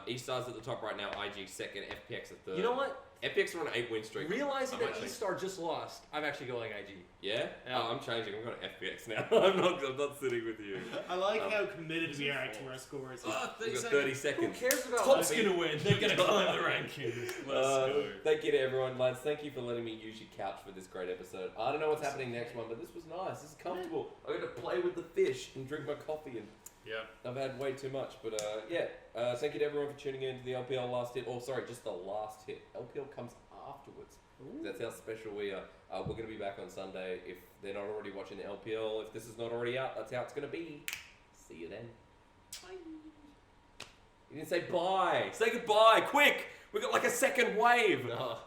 E-Star's at the top right now. IG second. FPX at third. You know what? FPX are on an 8-win streak. Realizing I'm that actually- E-Star just lost, I'm actually going IG. Yeah? Yeah. Oh, I'm changing. I'm going to FPX now. I'm not sitting with you. I like Um, how committed we are to our scores. oh, We've got 30 Who seconds. cares about Top's IG? gonna win. They're gonna climb the rankings. Let's go. Thank you to everyone, lads. Thank you for letting me use your couch for this great episode. I don't know what's happening next one, but this was nice. This is comfortable. I got to play with the fish and drink my coffee, and Yeah. I've had way too much. But thank you to everyone for tuning in to the LPL last hit. Oh, sorry, just the last hit. LPL comes afterwards. That's how special we are. We're going to be back on Sunday. If they're not already watching the LPL, if this is not already out, that's how it's going to be. See you then. Bye. You didn't say bye. Say goodbye, quick. We got like a second wave. No.